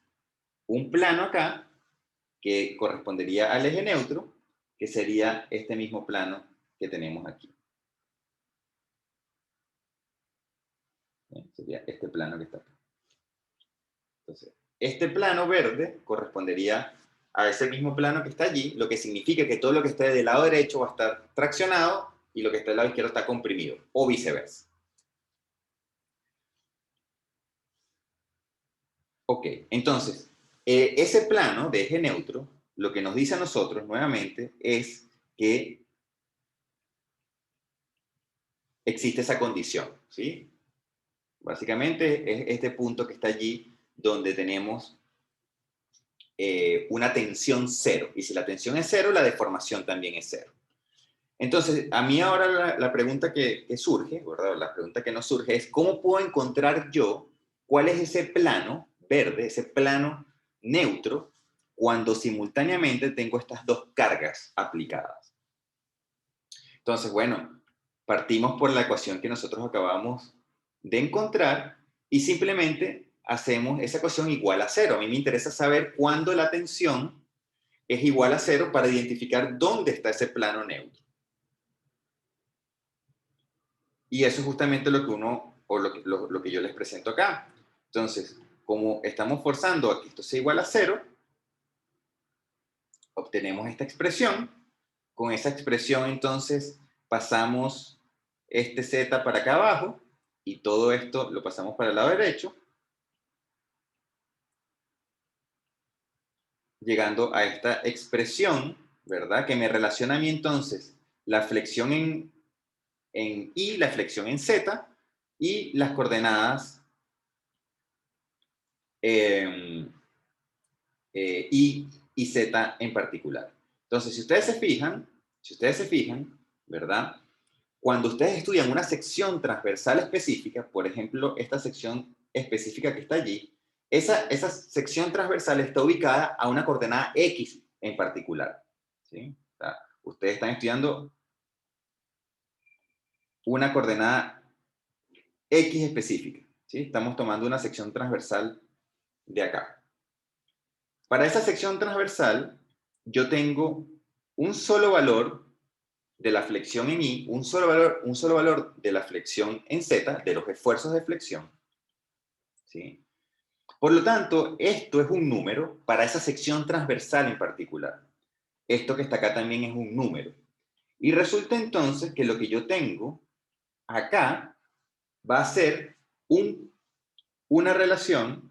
un plano acá que correspondería al eje neutro, que sería este mismo plano que tenemos aquí. Sería este plano que está acá. Entonces, este plano verde correspondería a ese mismo plano que está allí, lo que significa que todo lo que esté del lado derecho va a estar traccionado y lo que está del lado izquierdo está comprimido, o viceversa. Ok, entonces, ese plano de eje neutro, lo que nos dice a nosotros nuevamente es que existe esa condición, ¿sí? Básicamente es este punto que está allí donde tenemos una tensión cero. Y si la tensión es cero, la deformación también es cero. Entonces, a mí ahora la pregunta que surge, ¿verdad? La pregunta que nos surge es, ¿cómo puedo encontrar yo cuál es ese plano verde, ese plano neutro, cuando simultáneamente tengo estas dos cargas aplicadas? Entonces, bueno, partimos por la ecuación que nosotros acabamos de encontrar y simplemente hacemos esa ecuación igual a cero. A mí me interesa saber cuándo la tensión es igual a cero para identificar dónde está ese plano neutro. Y eso es justamente lo que uno, o lo que yo les presento acá. Entonces, como estamos forzando a que esto sea igual a cero, obtenemos esta expresión. Con esa expresión, entonces, pasamos este z para acá abajo y todo esto lo pasamos para el lado derecho, llegando a esta expresión, ¿verdad? Que me relaciona a mí entonces la flexión en y la flexión en z y las coordenadas eh, y z en particular. Entonces, si ustedes se fijan, ¿verdad? Cuando ustedes estudian una sección transversal específica, por ejemplo, esta sección específica que está allí, esa sección transversal está ubicada a una coordenada X en particular. ¿Sí? O sea, ustedes están estudiando una coordenada X específica. ¿Sí? Estamos tomando una sección transversal de acá. Para esa sección transversal, yo tengo un solo valor de la flexión en Y, un solo valor de la flexión en Z, de los esfuerzos de flexión. ¿Sí? Por lo tanto, esto es un número para esa sección transversal en particular. Esto que está acá también es un número. Y resulta entonces que lo que yo tengo acá va a ser una relación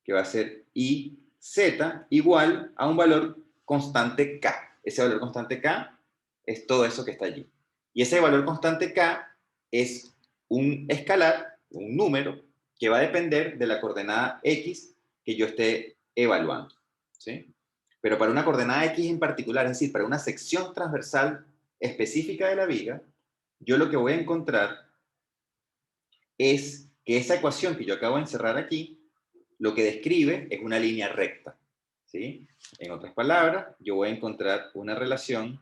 que va a ser IZ igual a un valor constante K. Ese valor constante K es todo eso que está allí. Y ese valor constante K es un escalar, un número, que va a depender de la coordenada X que yo esté evaluando. ¿Sí? Pero para una coordenada X en particular, es decir, para una sección transversal específica de la viga, yo lo que voy a encontrar es que esa ecuación que yo acabo de encerrar aquí, lo que describe es una línea recta. ¿Sí? En otras palabras, yo voy a encontrar una relación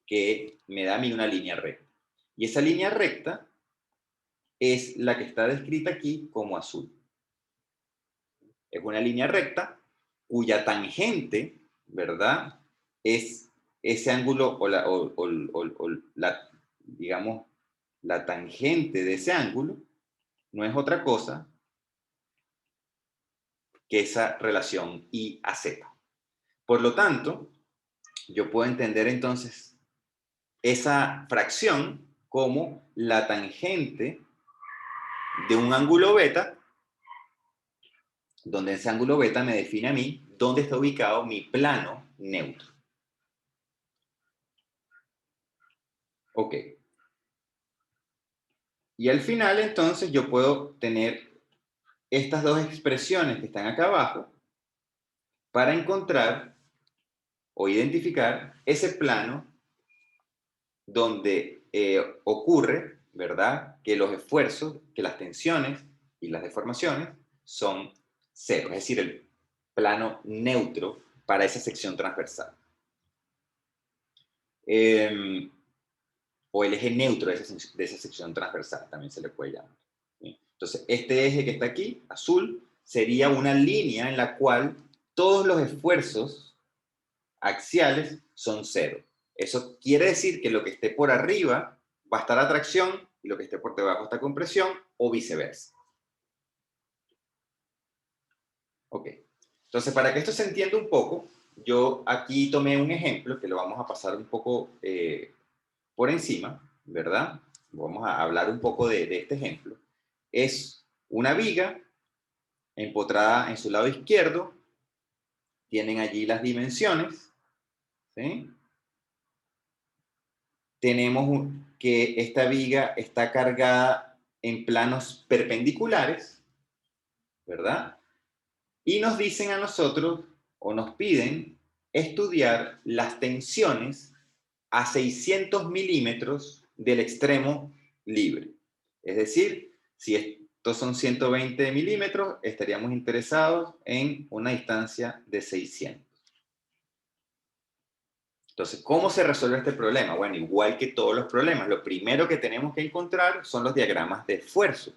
que me da a mí una línea recta. Y esa línea recta es la que está descrita aquí como azul. Es una línea recta cuya tangente, ¿verdad? Es ese ángulo digamos, la tangente de ese ángulo no es otra cosa que esa relación I a Z. Por lo tanto, yo puedo entender entonces esa fracción como la tangente de un ángulo beta, donde ese ángulo beta me define a mí dónde está ubicado mi plano neutro. Ok. Y al final, entonces, yo puedo tener estas dos expresiones que están acá abajo para encontrar o identificar ese plano donde ocurre, ¿verdad?, que los esfuerzos, que las tensiones y las deformaciones son cero, es decir, el plano neutro para esa sección transversal. O el eje neutro de esa sección transversal, también se le puede llamar. ¿Sí? Entonces, este eje que está aquí, azul, sería una línea en la cual todos los esfuerzos axiales son cero. Eso quiere decir que lo que esté por arriba va a estar a tracción y lo que esté por debajo está a compresión o viceversa. Ok. Entonces, para que esto se entienda un poco, yo aquí tomé un ejemplo que lo vamos a pasar un poco por encima, ¿verdad? Vamos a hablar un poco de este ejemplo. Es una viga empotrada en su lado izquierdo. Tienen allí las dimensiones, ¿sí? Tenemos que esta viga está cargada en planos perpendiculares, ¿verdad? Y nos dicen a nosotros, o nos piden, estudiar las tensiones a 600 milímetros del extremo libre. Es decir, si estos son 120 milímetros, estaríamos interesados en una distancia de 600. Entonces, ¿cómo se resuelve este problema? Bueno, igual que todos los problemas, lo primero que tenemos que encontrar son los diagramas de esfuerzo.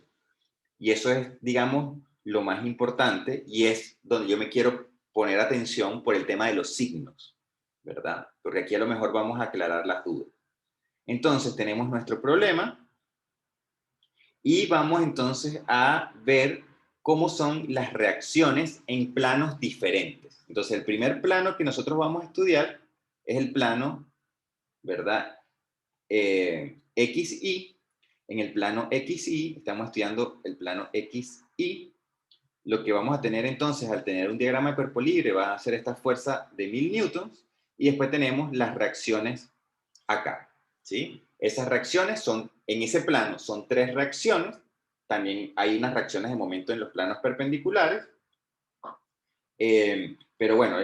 Y eso es, digamos, lo más importante y es donde yo me quiero poner atención por el tema de los signos, ¿verdad? Porque aquí a lo mejor vamos a aclarar las dudas. Entonces, tenemos nuestro problema y vamos entonces a ver cómo son las reacciones en planos diferentes. Entonces, el primer plano que nosotros vamos a estudiar es el plano, ¿verdad? XY. En el plano XY, estamos estudiando el plano XY. Lo que vamos a tener entonces, al tener un diagrama de cuerpo libre, va a ser esta fuerza de 1000 newtons, y después tenemos las reacciones acá, ¿sí? Esas reacciones son, en ese plano, son 3 reacciones. También hay unas reacciones de momento en los planos perpendiculares, pero bueno,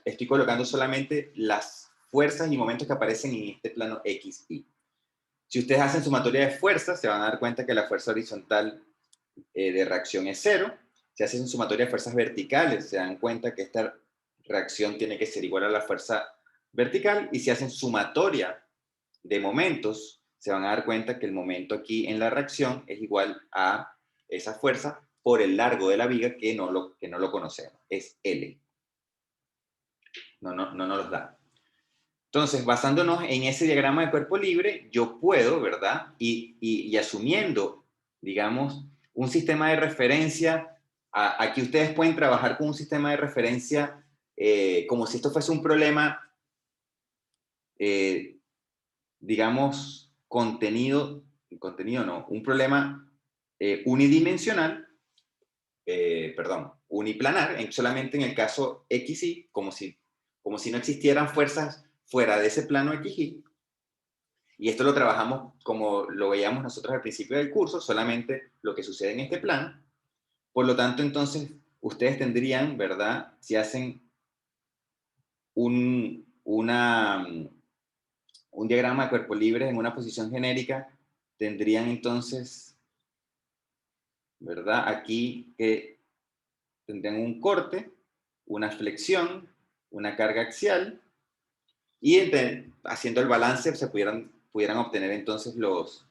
estoy colocando solamente las fuerzas y momentos que aparecen en este plano XY. Si ustedes hacen sumatoria de fuerzas, se van a dar cuenta que la fuerza horizontal de reacción es 0. Si hacen sumatoria de fuerzas verticales, se dan cuenta que esta reacción tiene que ser igual a la fuerza vertical. Y si hacen sumatoria de momentos, se van a dar cuenta que el momento aquí en la reacción es igual a esa fuerza por el largo de la viga que no lo conocemos. Es L. No nos los da. Entonces, basándonos en ese diagrama de cuerpo libre, yo puedo, ¿verdad? Y asumiendo, digamos, un sistema de referencia, aquí ustedes pueden trabajar con un sistema de referencia como si esto fuese un problema, digamos, un problema unidimensional, uniplanar, solamente en el caso XY, como si no existieran fuerzas fuera de ese plano XY. Y esto lo trabajamos como lo veíamos nosotros al principio del curso, solamente lo que sucede en este plano. Por lo tanto, entonces, ustedes tendrían, ¿verdad? Si hacen un diagrama de cuerpo libre en una posición genérica, tendrían entonces, ¿verdad? Aquí que tendrían un corte, una flexión, una carga axial, y haciendo el balance se pudieran obtener entonces los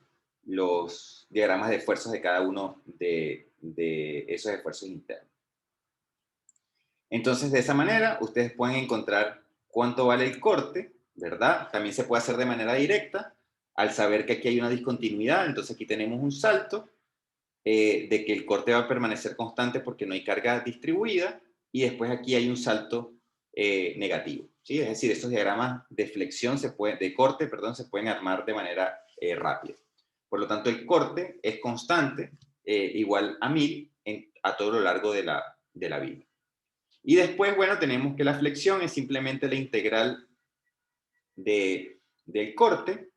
diagramas de esfuerzos de cada uno de esos esfuerzos internos. Entonces, de esa manera, ustedes pueden encontrar cuánto vale el corte, ¿verdad? También se puede hacer de manera directa, al saber que aquí hay una discontinuidad. Entonces, aquí tenemos un salto de que el corte va a permanecer constante porque no hay carga distribuida, y después aquí hay un salto negativo. ¿sí? Es decir, estos diagramas de flexión, de corte, perdón, se pueden armar de manera rápida. Por lo tanto, el corte es constante, igual a 1000 a todo lo largo de la viga. Y después, bueno, tenemos que la flexión es simplemente la integral del corte.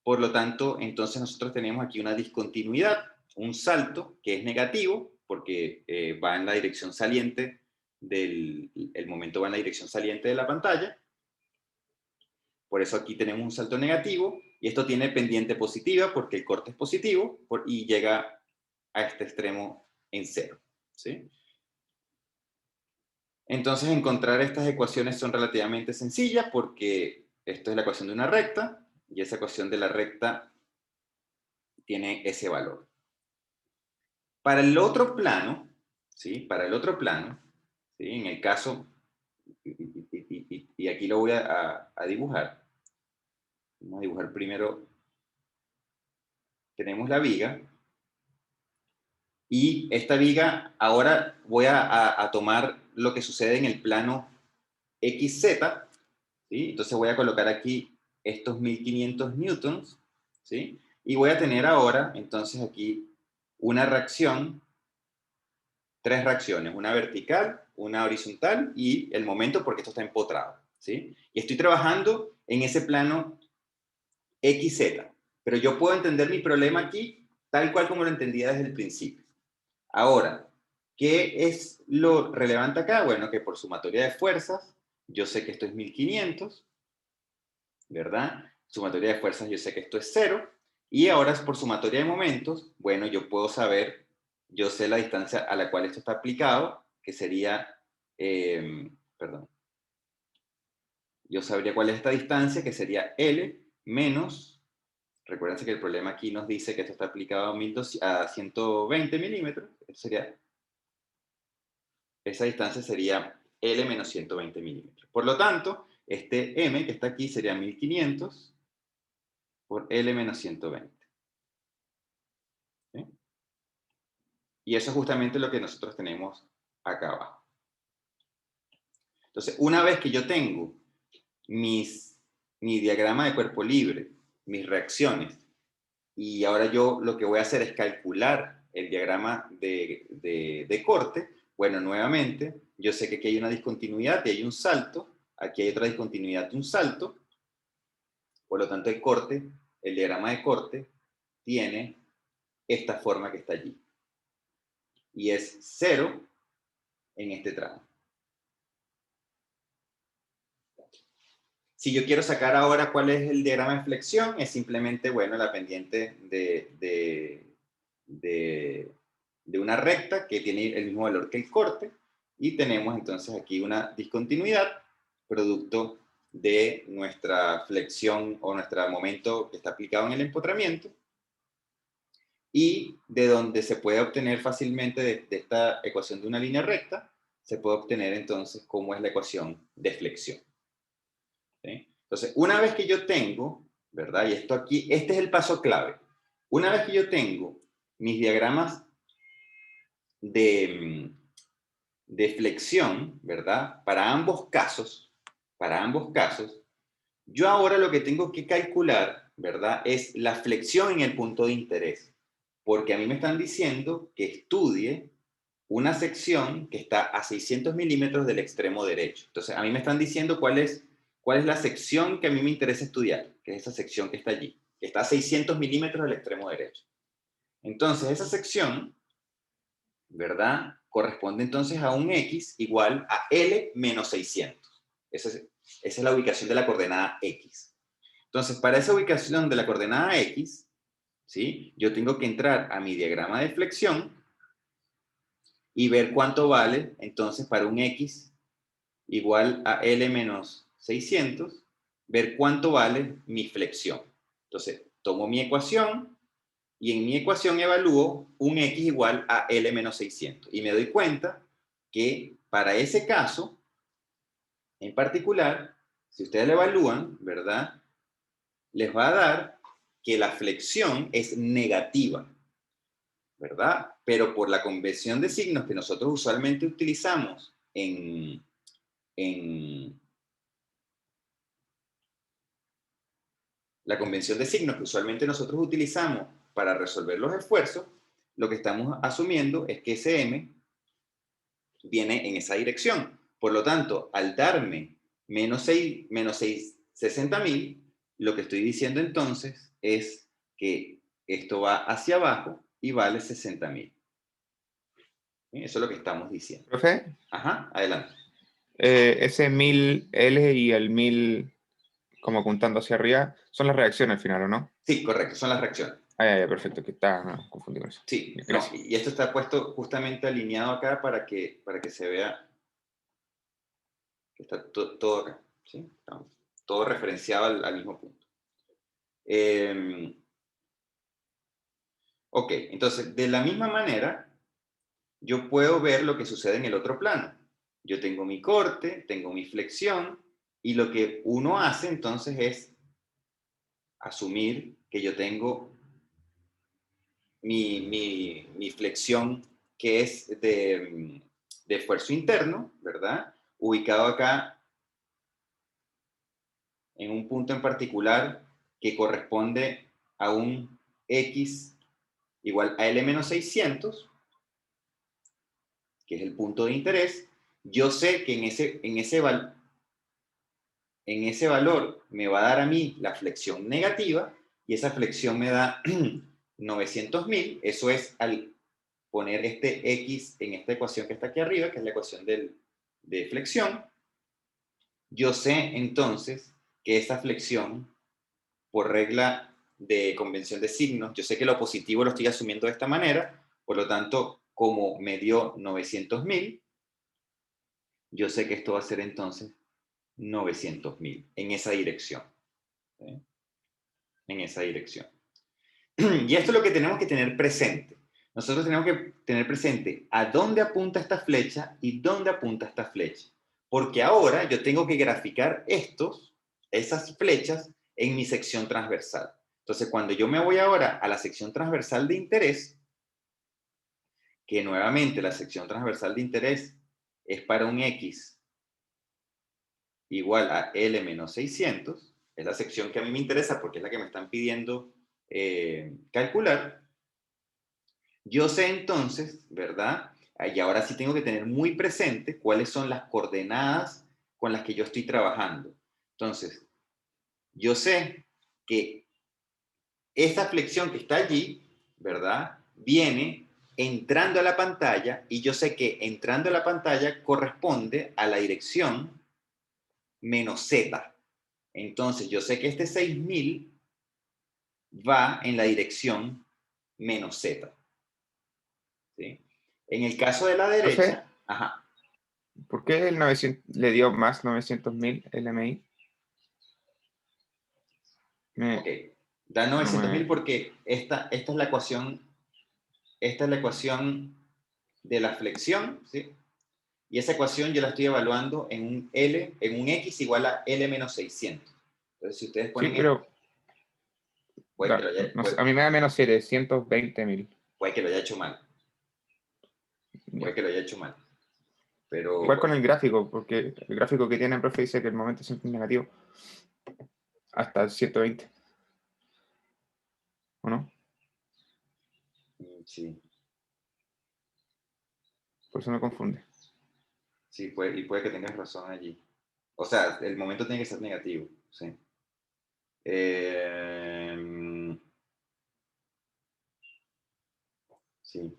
Por lo tanto, entonces nosotros tenemos aquí una discontinuidad, un salto que es negativo, porque va en la dirección saliente el momento va en la dirección saliente de la pantalla. Por eso aquí tenemos un salto negativo, y esto tiene pendiente positiva porque el corte es positivo y llega a este extremo en 0, ¿sí? Entonces, encontrar estas ecuaciones son relativamente sencillas porque esto es la ecuación de una recta y esa ecuación de la recta tiene ese valor. Para el otro plano, ¿sí? Para el otro plano, ¿sí? En el caso, y aquí lo voy a dibujar. Vamos a dibujar primero, tenemos la viga, y esta viga, ahora voy a tomar lo que sucede en el plano XZ, ¿sí? Entonces voy a colocar aquí estos 1500 newtons, ¿sí? Y voy a tener ahora, entonces aquí, una reacción, 3 reacciones, una vertical, una horizontal y el momento porque esto está empotrado, ¿sí? Y estoy trabajando en ese plano XZ, pero yo puedo entender mi problema aquí tal cual como lo entendía desde el principio. Ahora, ¿qué es lo relevante acá? Bueno, que por sumatoria de fuerzas, yo sé que esto es 1500, ¿verdad? Sumatoria de fuerzas, yo sé que esto es 0. Y ahora es por sumatoria de momentos, bueno, yo puedo saber, yo sé la distancia a la cual esto está aplicado, que sería, perdón, yo sabría cuál es esta distancia, que sería L menos, recuérdense que el problema aquí nos dice que esto está aplicado a 120 milímetros, esa distancia sería L menos 120 milímetros. Por lo tanto, este M que está aquí sería 1500 por L menos 120. ¿Sí? Y eso es justamente lo que nosotros tenemos acá abajo. Entonces, una vez que yo tengo mi diagrama de cuerpo libre, mis reacciones, y ahora yo lo que voy a hacer es calcular el diagrama de corte, bueno, nuevamente, yo sé que aquí hay una discontinuidad y hay un salto, aquí hay otra discontinuidad y un salto, por lo tanto el corte, el diagrama de corte, tiene esta forma que está allí. Y es 0 en este tramo. Si yo quiero sacar ahora cuál es el diagrama de flexión, es simplemente, bueno, la pendiente de una recta que tiene el mismo valor que el corte, y tenemos entonces aquí una discontinuidad producto de nuestra flexión o nuestro momento que está aplicado en el empotramiento, y de donde se puede obtener fácilmente de esta ecuación de una línea recta, se puede obtener entonces cómo es la ecuación de flexión. ¿Sí? Entonces, una vez que yo tengo, ¿verdad? Y esto aquí, este es el paso clave. Una vez que yo tengo mis diagramas de flexión, ¿verdad? Para ambos casos, yo ahora lo que tengo que calcular, ¿verdad? Es la flexión en el punto de interés. Porque a mí me están diciendo que estudie una sección que está a 600 milímetros del extremo derecho. Entonces, a mí me están diciendo cuál es la sección que a mí me interesa estudiar, que es esa sección que está allí, que está a 600 milímetros del extremo derecho. Entonces, esa sección, ¿verdad? Corresponde entonces a un X igual a L menos 600. Esa es la ubicación de la coordenada X. Entonces, para esa ubicación de la coordenada X, ¿sí? Yo tengo que entrar a mi diagrama de flexión y ver cuánto vale, entonces, para un X igual a L menos 600, ver cuánto vale mi flexión. Entonces, tomo mi ecuación y en mi ecuación evalúo un X igual a L menos 600. Y me doy cuenta que para ese caso, en particular, si ustedes lo evalúan, ¿verdad? Les va a dar que la flexión es negativa, ¿verdad? Pero por la convención de signos que nosotros usualmente utilizamos en la convención de signos que usualmente nosotros utilizamos para resolver los esfuerzos, lo que estamos asumiendo es que ese m viene en esa dirección. Por lo tanto, al darme menos 60.000, lo que estoy diciendo entonces es que esto va hacia abajo y vale 60.000. Eso es lo que estamos diciendo. Profe, Ajá, adelante. ese 1000L y el 1000 como apuntando hacia arriba son las reacciones al final, ¿o no? Sí, correcto, son las reacciones. Ah, ya, perfecto, que está confundido con eso. Sí, Bien, no, gracias. y esto está puesto justamente alineado acá para que se vea que está todo acá, ¿sí? Está todo referenciado al mismo punto. Ok, entonces, de la misma manera, yo puedo ver lo que sucede en el otro plano. Yo tengo mi corte, tengo mi flexión, y lo que uno hace entonces es asumir que yo tengo mi flexión que es de esfuerzo interno, ¿verdad? Ubicado acá en un punto en particular que corresponde a un X igual a L-600, que es el punto de interés. Yo sé que en ese valor me va a dar a mí la flexión negativa, y esa flexión me da 900.000. Eso es al poner este X en esta ecuación que está aquí arriba, que es la ecuación de flexión. Yo sé entonces que esa flexión, por regla de convención de signos, yo sé que lo positivo lo estoy asumiendo de esta manera. Por lo tanto, como me dio 900.000, yo sé que esto va a ser entonces 900.000 en esa dirección. ¿Sí? En esa dirección. Y esto es lo que tenemos que tener presente. Nosotros tenemos que tener presente a dónde apunta esta flecha y dónde apunta esta flecha. Porque ahora yo tengo que graficar esas flechas en mi sección transversal. Entonces, cuando yo me voy ahora a la sección transversal de interés, que nuevamente la sección transversal de interés es para un X igual a L menos 600, es la sección que a mí me interesa porque es la que me están pidiendo calcular. Yo sé entonces, ¿verdad? Y ahora sí tengo que tener muy presente cuáles son las coordenadas con las que yo estoy trabajando. Entonces, yo sé que esta flexión que está allí, ¿verdad? Viene entrando a la pantalla, y yo sé que entrando a la pantalla corresponde a la dirección menos Z. Entonces, yo sé que este 6.000 va en la dirección menos Z. ¿Sí? En el caso de la Profe, derecha, ajá. ¿por qué el 900 le dio más 900.000 LMI? Ok, da No 900.000 me... porque esta es la ecuación, de la flexión, ¿sí? Y esa ecuación yo la estoy evaluando en un X igual a L menos 600. Entonces, si ustedes Sí, ponen esto, pero puede que lo haya, no sé, a mí me da menos 720.000. puede que lo haya hecho mal, Ya. puede que lo haya hecho mal, pero Igual con bueno, el gráfico, porque el gráfico que tiene el profe dice que el momento siempre es negativo hasta el 120, ¿o no? sí, Por eso me confunde. sí, y puede que tengas razón allí. O sea, el momento tiene que ser negativo, sí. Sí,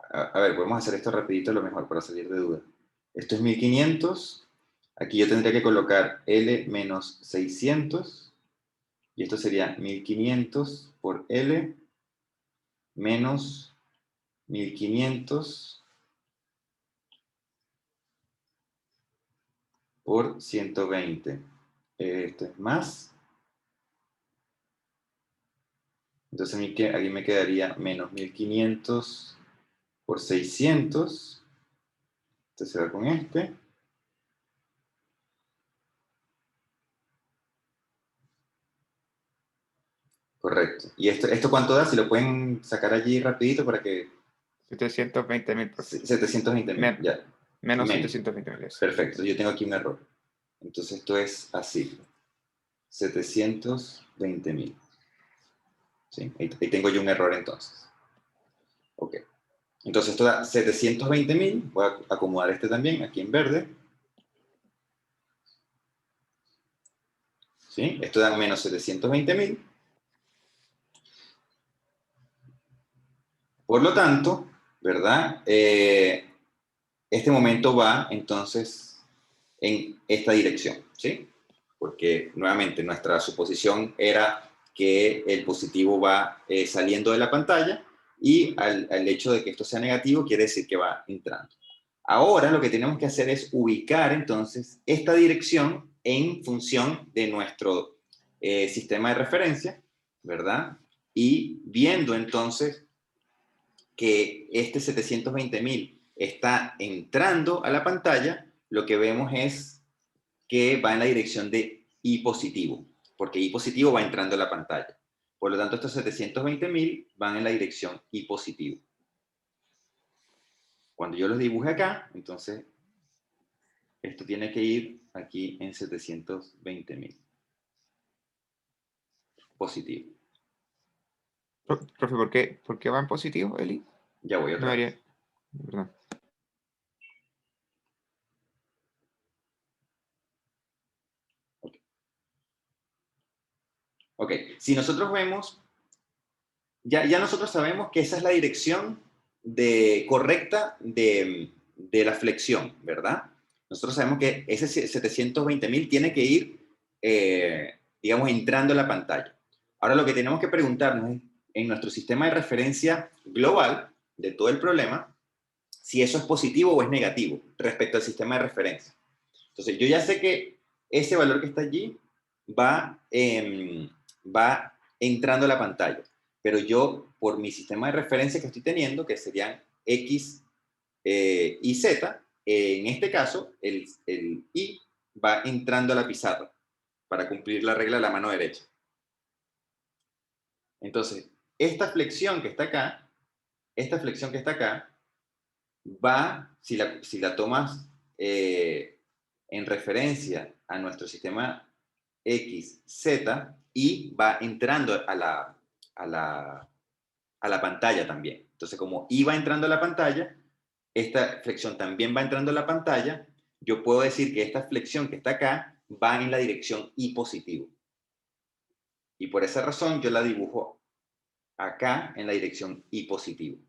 a ver, podemos hacer esto rapidito a lo mejor para salir de duda. Esto es 1500. Aquí yo tendría que colocar L menos 600. Y esto sería 1500 por L menos 1500 por 120. Esto es más. Entonces aquí me quedaría menos 1500 por 600. Este se va con este. Correcto. ¿Y esto cuánto da? Si lo pueden sacar allí rapidito para que... 720.000, profe. 720.000, ya. Menos Menos. 720.000 es. Perfecto, yo tengo aquí un error. Entonces esto es así. 720.000. ¿Sí? Ahí tengo yo un error entonces. Ok. Entonces esto da 720.000. Voy a acomodar este también aquí en verde. ¿Sí? Esto da menos 720.000. Por lo tanto, ¿verdad? Este momento va entonces en esta dirección, ¿sí? Porque nuevamente nuestra suposición era que el positivo va saliendo de la pantalla y al hecho de que esto sea negativo quiere decir que va entrando. Ahora lo que tenemos que hacer es ubicar entonces esta dirección en función de nuestro sistema de referencia, ¿verdad? Y viendo entonces que este 720.000 está entrando a la pantalla, lo que vemos es que va en la dirección de I positivo, porque I positivo va entrando a la pantalla. Por lo tanto, estos 720.000 van en la dirección I positivo. Cuando yo los dibuje acá, entonces esto tiene que ir aquí en 720.000 positivo. Profe, por qué va en positivo, Eli? Ya voy No otra vez. haría. Perdón. Ok, si nosotros vemos, ya nosotros sabemos que esa es la dirección correcta de la flexión, ¿verdad? Nosotros sabemos que ese 720.000 tiene que ir, digamos, entrando a la pantalla. Ahora lo que tenemos que preguntarnos es, en nuestro sistema de referencia global de todo el problema, si eso es positivo o es negativo respecto al sistema de referencia. Entonces, yo ya sé que ese valor que está allí va entrando a la pantalla, pero yo, por mi sistema de referencia que estoy teniendo, que serían X y Z, en este caso, el Y va entrando a la pizarra para cumplir la regla de la mano derecha. Entonces, esta flexión que está acá, va, si la tomas en referencia a nuestro sistema X, Z, y va entrando a la pantalla también. Entonces, como Y va entrando a la pantalla, esta flexión también va entrando a la pantalla, yo puedo decir que esta flexión que está acá va en la dirección Y positivo. Y por esa razón yo la dibujo acá en la dirección Y positivo.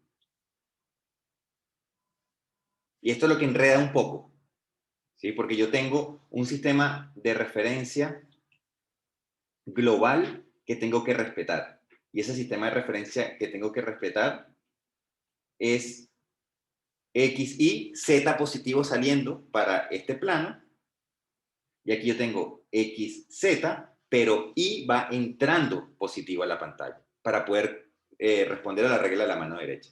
Y esto es lo que enreda un poco, ¿sí? Porque yo tengo un sistema de referencia global que tengo que respetar. Y ese sistema de referencia que tengo que respetar es X, Y, Z positivo saliendo para este plano. Y aquí yo tengo X, Z, pero Y va entrando positivo a la pantalla para poder responder a la regla de la mano derecha,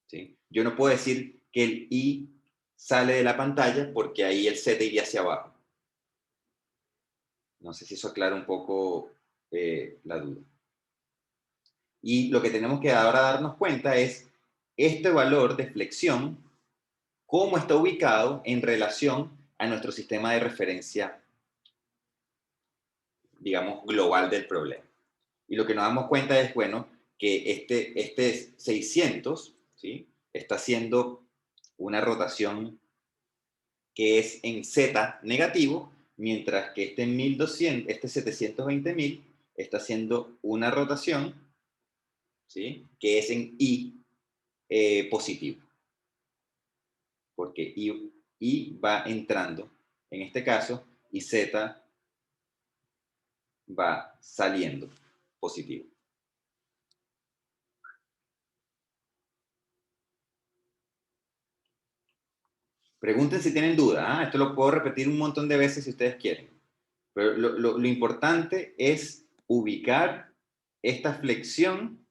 ¿sí? Yo no puedo decir que el Y sale de la pantalla porque ahí el Z iría hacia abajo. No sé si eso aclara un poco la duda. Y lo que tenemos que ahora darnos cuenta es este valor de flexión, cómo está ubicado en relación a nuestro sistema de referencia, digamos, global del problema. Y lo que nos damos cuenta es, bueno, que este 600, ¿sí? Está haciendo una rotación que es en Z negativo, mientras que este 1200, este 720.000, está haciendo una rotación, ¿sí? Que es en Y positivo, porque y va entrando, en este caso, y Z va saliendo positivo. Pregunten si tienen duda. Esto lo puedo repetir un montón de veces si ustedes quieren. Pero lo importante es ubicar esta flexión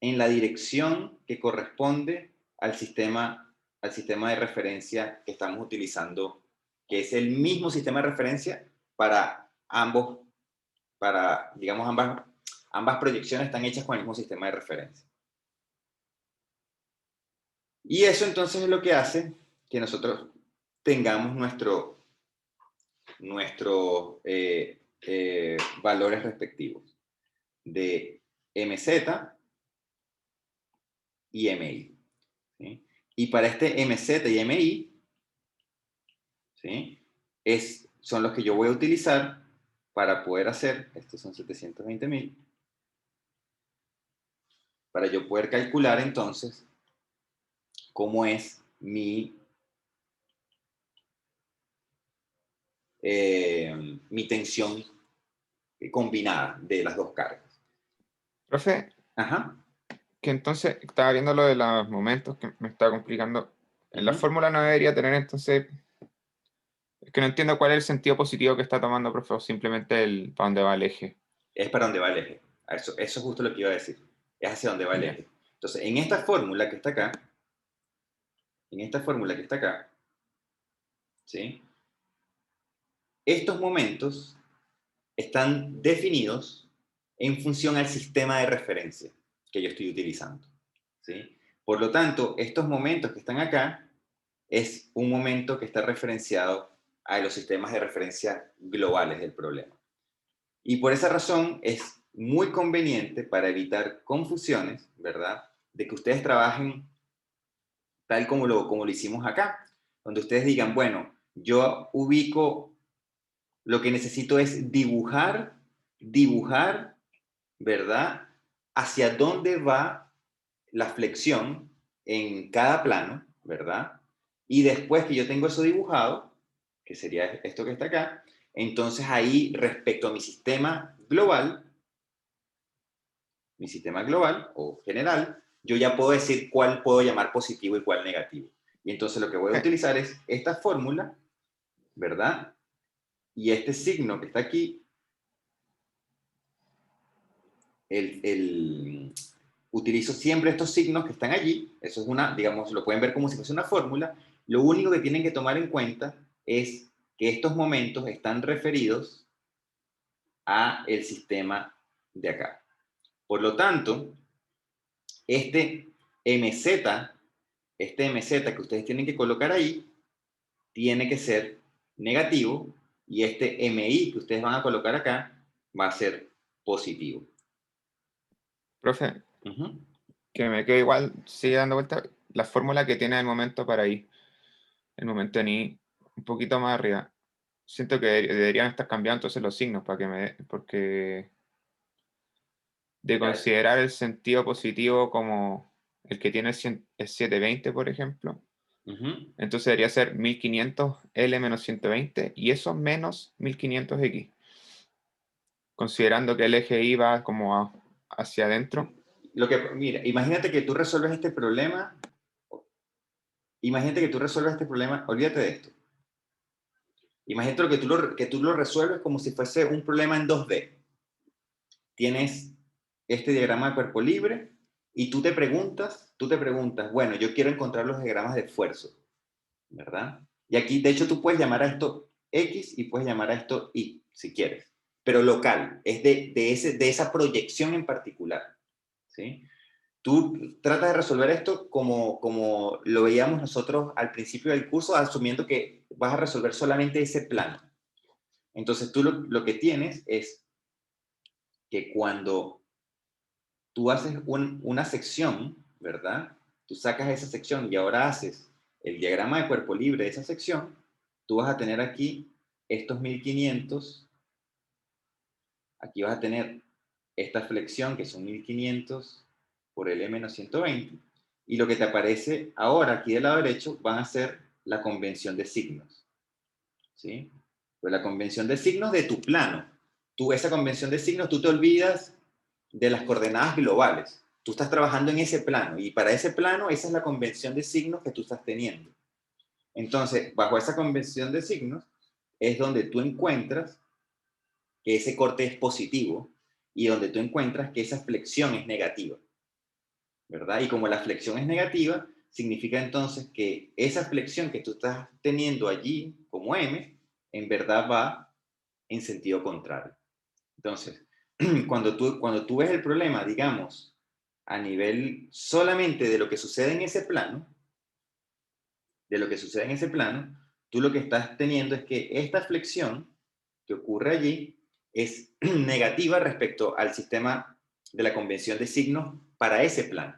en la dirección que corresponde al sistema de referencia que estamos utilizando, que es el mismo sistema de referencia para ambos, digamos, ambas proyecciones están hechas con el mismo sistema de referencia. Y eso entonces es lo que hace que nosotros tengamos nuestro valores respectivos de MZ y MI. ¿Sí? Y para este MZ y MI, ¿sí? Son los que yo voy a utilizar para poder hacer, estos son 720.000, para yo poder calcular entonces cómo es mi tensión combinada de las dos cargas. Profe, Ajá. que entonces estaba viendo lo de los momentos que me estaba complicando. En la fórmula no debería tener entonces. Es que no entiendo cuál es el sentido positivo que está tomando, profe, o simplemente el para dónde va el eje. Es para dónde va el eje. Eso es justo lo que iba a decir. Es hacia dónde va el Ya. eje. Entonces, en esta fórmula que está acá, ¿sí? Estos momentos están definidos en función al sistema de referencia que yo estoy utilizando, ¿sí? Por lo tanto, estos momentos que están acá es un momento que está referenciado a los sistemas de referencia globales del problema. Y por esa razón es muy conveniente para evitar confusiones, ¿verdad? De que ustedes trabajen tal como lo hicimos acá, donde ustedes digan, bueno, yo ubico, lo que necesito es dibujar, ¿verdad? Hacia dónde va la flexión en cada plano, ¿verdad? Y después que yo tengo eso dibujado, que sería esto que está acá, entonces ahí respecto a mi sistema global o general, yo ya puedo decir cuál puedo llamar positivo y cuál negativo. Y entonces lo que voy a utilizar es esta fórmula, ¿verdad? Y este signo que está aquí, utilizo siempre estos signos que están allí. Eso es una, digamos, lo pueden ver como si fuese una fórmula. Lo único que tienen que tomar en cuenta es que estos momentos están referidos a el sistema de acá. Por lo tanto, este MZ, este MZ que ustedes tienen que colocar ahí, tiene que ser negativo y este MI que ustedes van a colocar acá va a ser positivo. Profe, que me quedo igual, sigue dando vuelta la fórmula que tiene el momento para I. El momento en I, un poquito más arriba. Siento que deberían estar cambiando entonces los signos para que porque de considerar el sentido positivo como el que tiene el 720, por ejemplo, entonces debería ser 1500 L menos 120 y eso menos 1500 X, considerando que el eje Y va como hacia adentro. Mira, imagínate que tú resuelves este problema. Olvídate de esto. Imagínate que tú lo resuelves como si fuese un problema en 2D. Tienes este diagrama de cuerpo libre y tú te preguntas, bueno, yo quiero encontrar los diagramas de esfuerzo, ¿verdad? Y aquí, de hecho, tú puedes llamar a esto X y puedes llamar a esto Y, si quieres, pero local, es de esa proyección en particular, ¿sí? Tú tratas de resolver esto como lo veíamos nosotros al principio del curso, asumiendo que vas a resolver solamente ese plano. Entonces tú lo que tienes es que cuando tú haces una sección, ¿verdad? Tú sacas esa sección y ahora haces el diagrama de cuerpo libre de esa sección, tú vas a tener aquí estos 1500, aquí vas a tener esta flexión que son 1500 por L menos 120, y lo que te aparece ahora aquí del lado derecho van a ser la convención de signos, ¿sí? Pues la convención de signos de tu plano. Esa convención de signos, tú te olvidas de las coordenadas globales. Tú estás trabajando en ese plano y para ese plano esa es la convención de signos que tú estás teniendo. Entonces, bajo esa convención de signos es donde tú encuentras que ese corte es positivo y donde tú encuentras que esa flexión es negativa, ¿verdad? Y como la flexión es negativa, significa entonces que esa flexión que tú estás teniendo allí como M, en verdad va en sentido contrario. Entonces, cuando tú ves el problema, digamos, a nivel solamente de lo que sucede en ese plano, tú lo que estás teniendo es que esta flexión que ocurre allí es negativa respecto al sistema de la convención de signos para ese plano.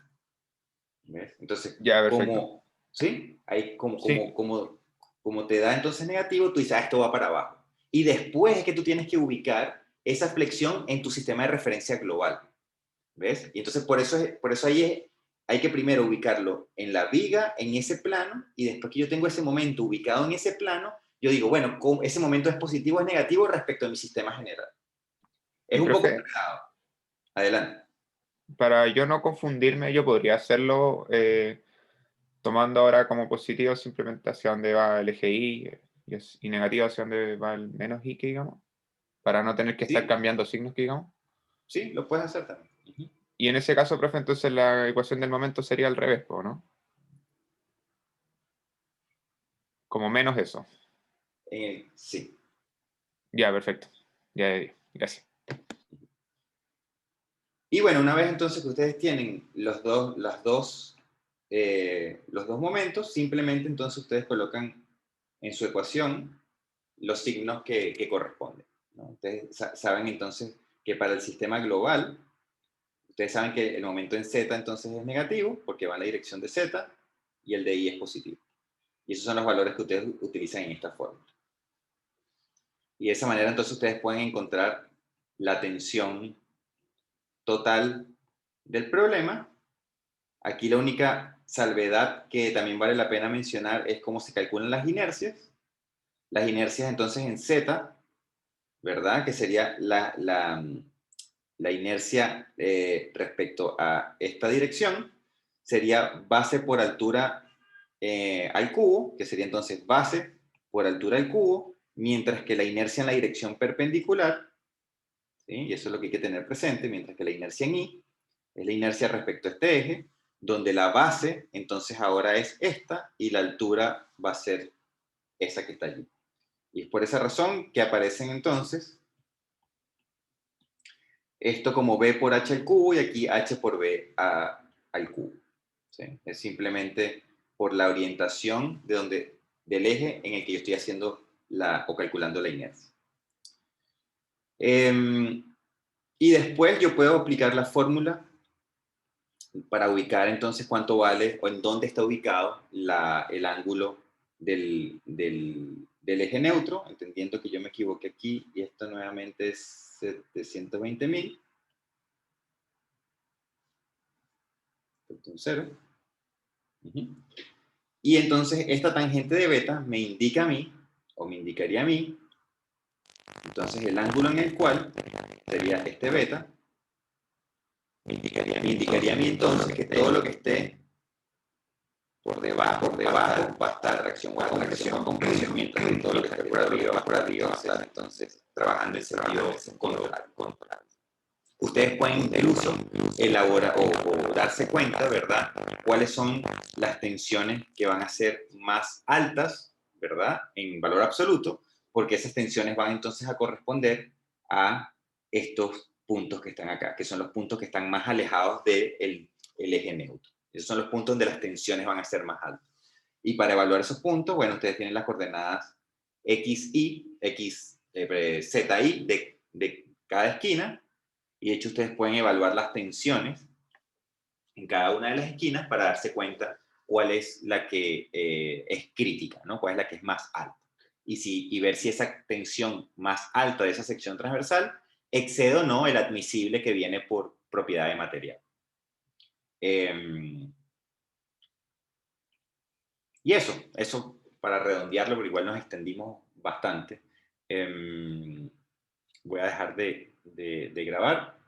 ¿Ves? Entonces, Ya, perfecto. como, ¿sí? Ahí Sí, como te da entonces negativo, tú dices, ah, esto va para abajo. Y después es que tú tienes que ubicar esa flexión en tu sistema de referencia global. ¿Ves? Y entonces por eso hay que primero ubicarlo en la viga, en ese plano, y después que yo tengo ese momento ubicado en ese plano, yo digo, bueno, ese momento es positivo o es negativo respecto a mi sistema general. Es y un poco profe, enredado. Adelante. para yo no confundirme, yo podría hacerlo tomando ahora como positivo simplemente hacia dónde va el eje Y y negativo hacia dónde va el menos Y, que digamos, para no tener que estar Sí, cambiando signos, que digamos. sí, lo puedes hacer también. Ujú. Y en ese caso, profe, entonces la ecuación del momento sería al revés, po, ¿no? Como menos eso. Sí. Ya, perfecto. Ya, gracias. Y bueno, una vez entonces que ustedes tienen los dos momentos, simplemente entonces ustedes colocan en su ecuación los signos que corresponden, ¿no? Ustedes saben entonces que para el sistema global, ustedes saben que el momento en Z entonces es negativo porque va en la dirección de Z y el de Y es positivo. Y esos son los valores que ustedes utilizan en esta fórmula. Y de esa manera entonces ustedes pueden encontrar la tensión total del problema. Aquí la única salvedad que también vale la pena mencionar es cómo se calculan las inercias. Las inercias entonces en Z, ¿verdad? Que sería la inercia respecto a esta dirección, sería base por altura al cubo, que sería entonces base por altura al cubo, mientras que la inercia en la dirección perpendicular, ¿sí? Y eso es lo que hay que tener presente, mientras que la inercia en Y es la inercia respecto a este eje, donde la base entonces ahora es esta y la altura va a ser esa que está allí. Y es por esa razón que aparecen entonces esto como b por h al cubo y aquí h por b al cubo. ¿Sí? Es simplemente por la orientación del eje en el que yo estoy haciendo o calculando la inercia. Y después yo puedo aplicar la fórmula para ubicar entonces cuánto vale o en dónde está ubicado el ángulo del eje neutro, entendiendo que yo me equivoqué aquí y esto nuevamente es 720.000. Un 0. Y entonces esta tangente de beta me indica a mí, o me indicaría a mí, entonces el ángulo en el cual sería este beta, me indicaría a mí entonces que todo lo que esté por debajo va a estar reacción o compresión, mientras que todo lo que esté por arriba va a estar entonces trabajando en sentido contrario. Ustedes pueden incluso elaborar o darse cuenta, ¿verdad?, cuáles son las tensiones que van a ser más altas, ¿verdad?, en valor absoluto, porque esas tensiones van entonces a corresponder a estos puntos que están acá, que son los puntos que están más alejados del eje neutro. Esos son los puntos donde las tensiones van a ser más altas. Y para evaluar esos puntos, bueno, ustedes tienen las coordenadas XY, ZY de cada esquina, y de hecho ustedes pueden evaluar las tensiones en cada una de las esquinas para darse cuenta cuál es la que es crítica, ¿no? Cuál es la que es más alta. Y ver si esa tensión más alta de esa sección transversal excede o no el admisible que viene por propiedad de material. Y eso para redondearlo, pero igual nos extendimos bastante. Voy a dejar de grabar.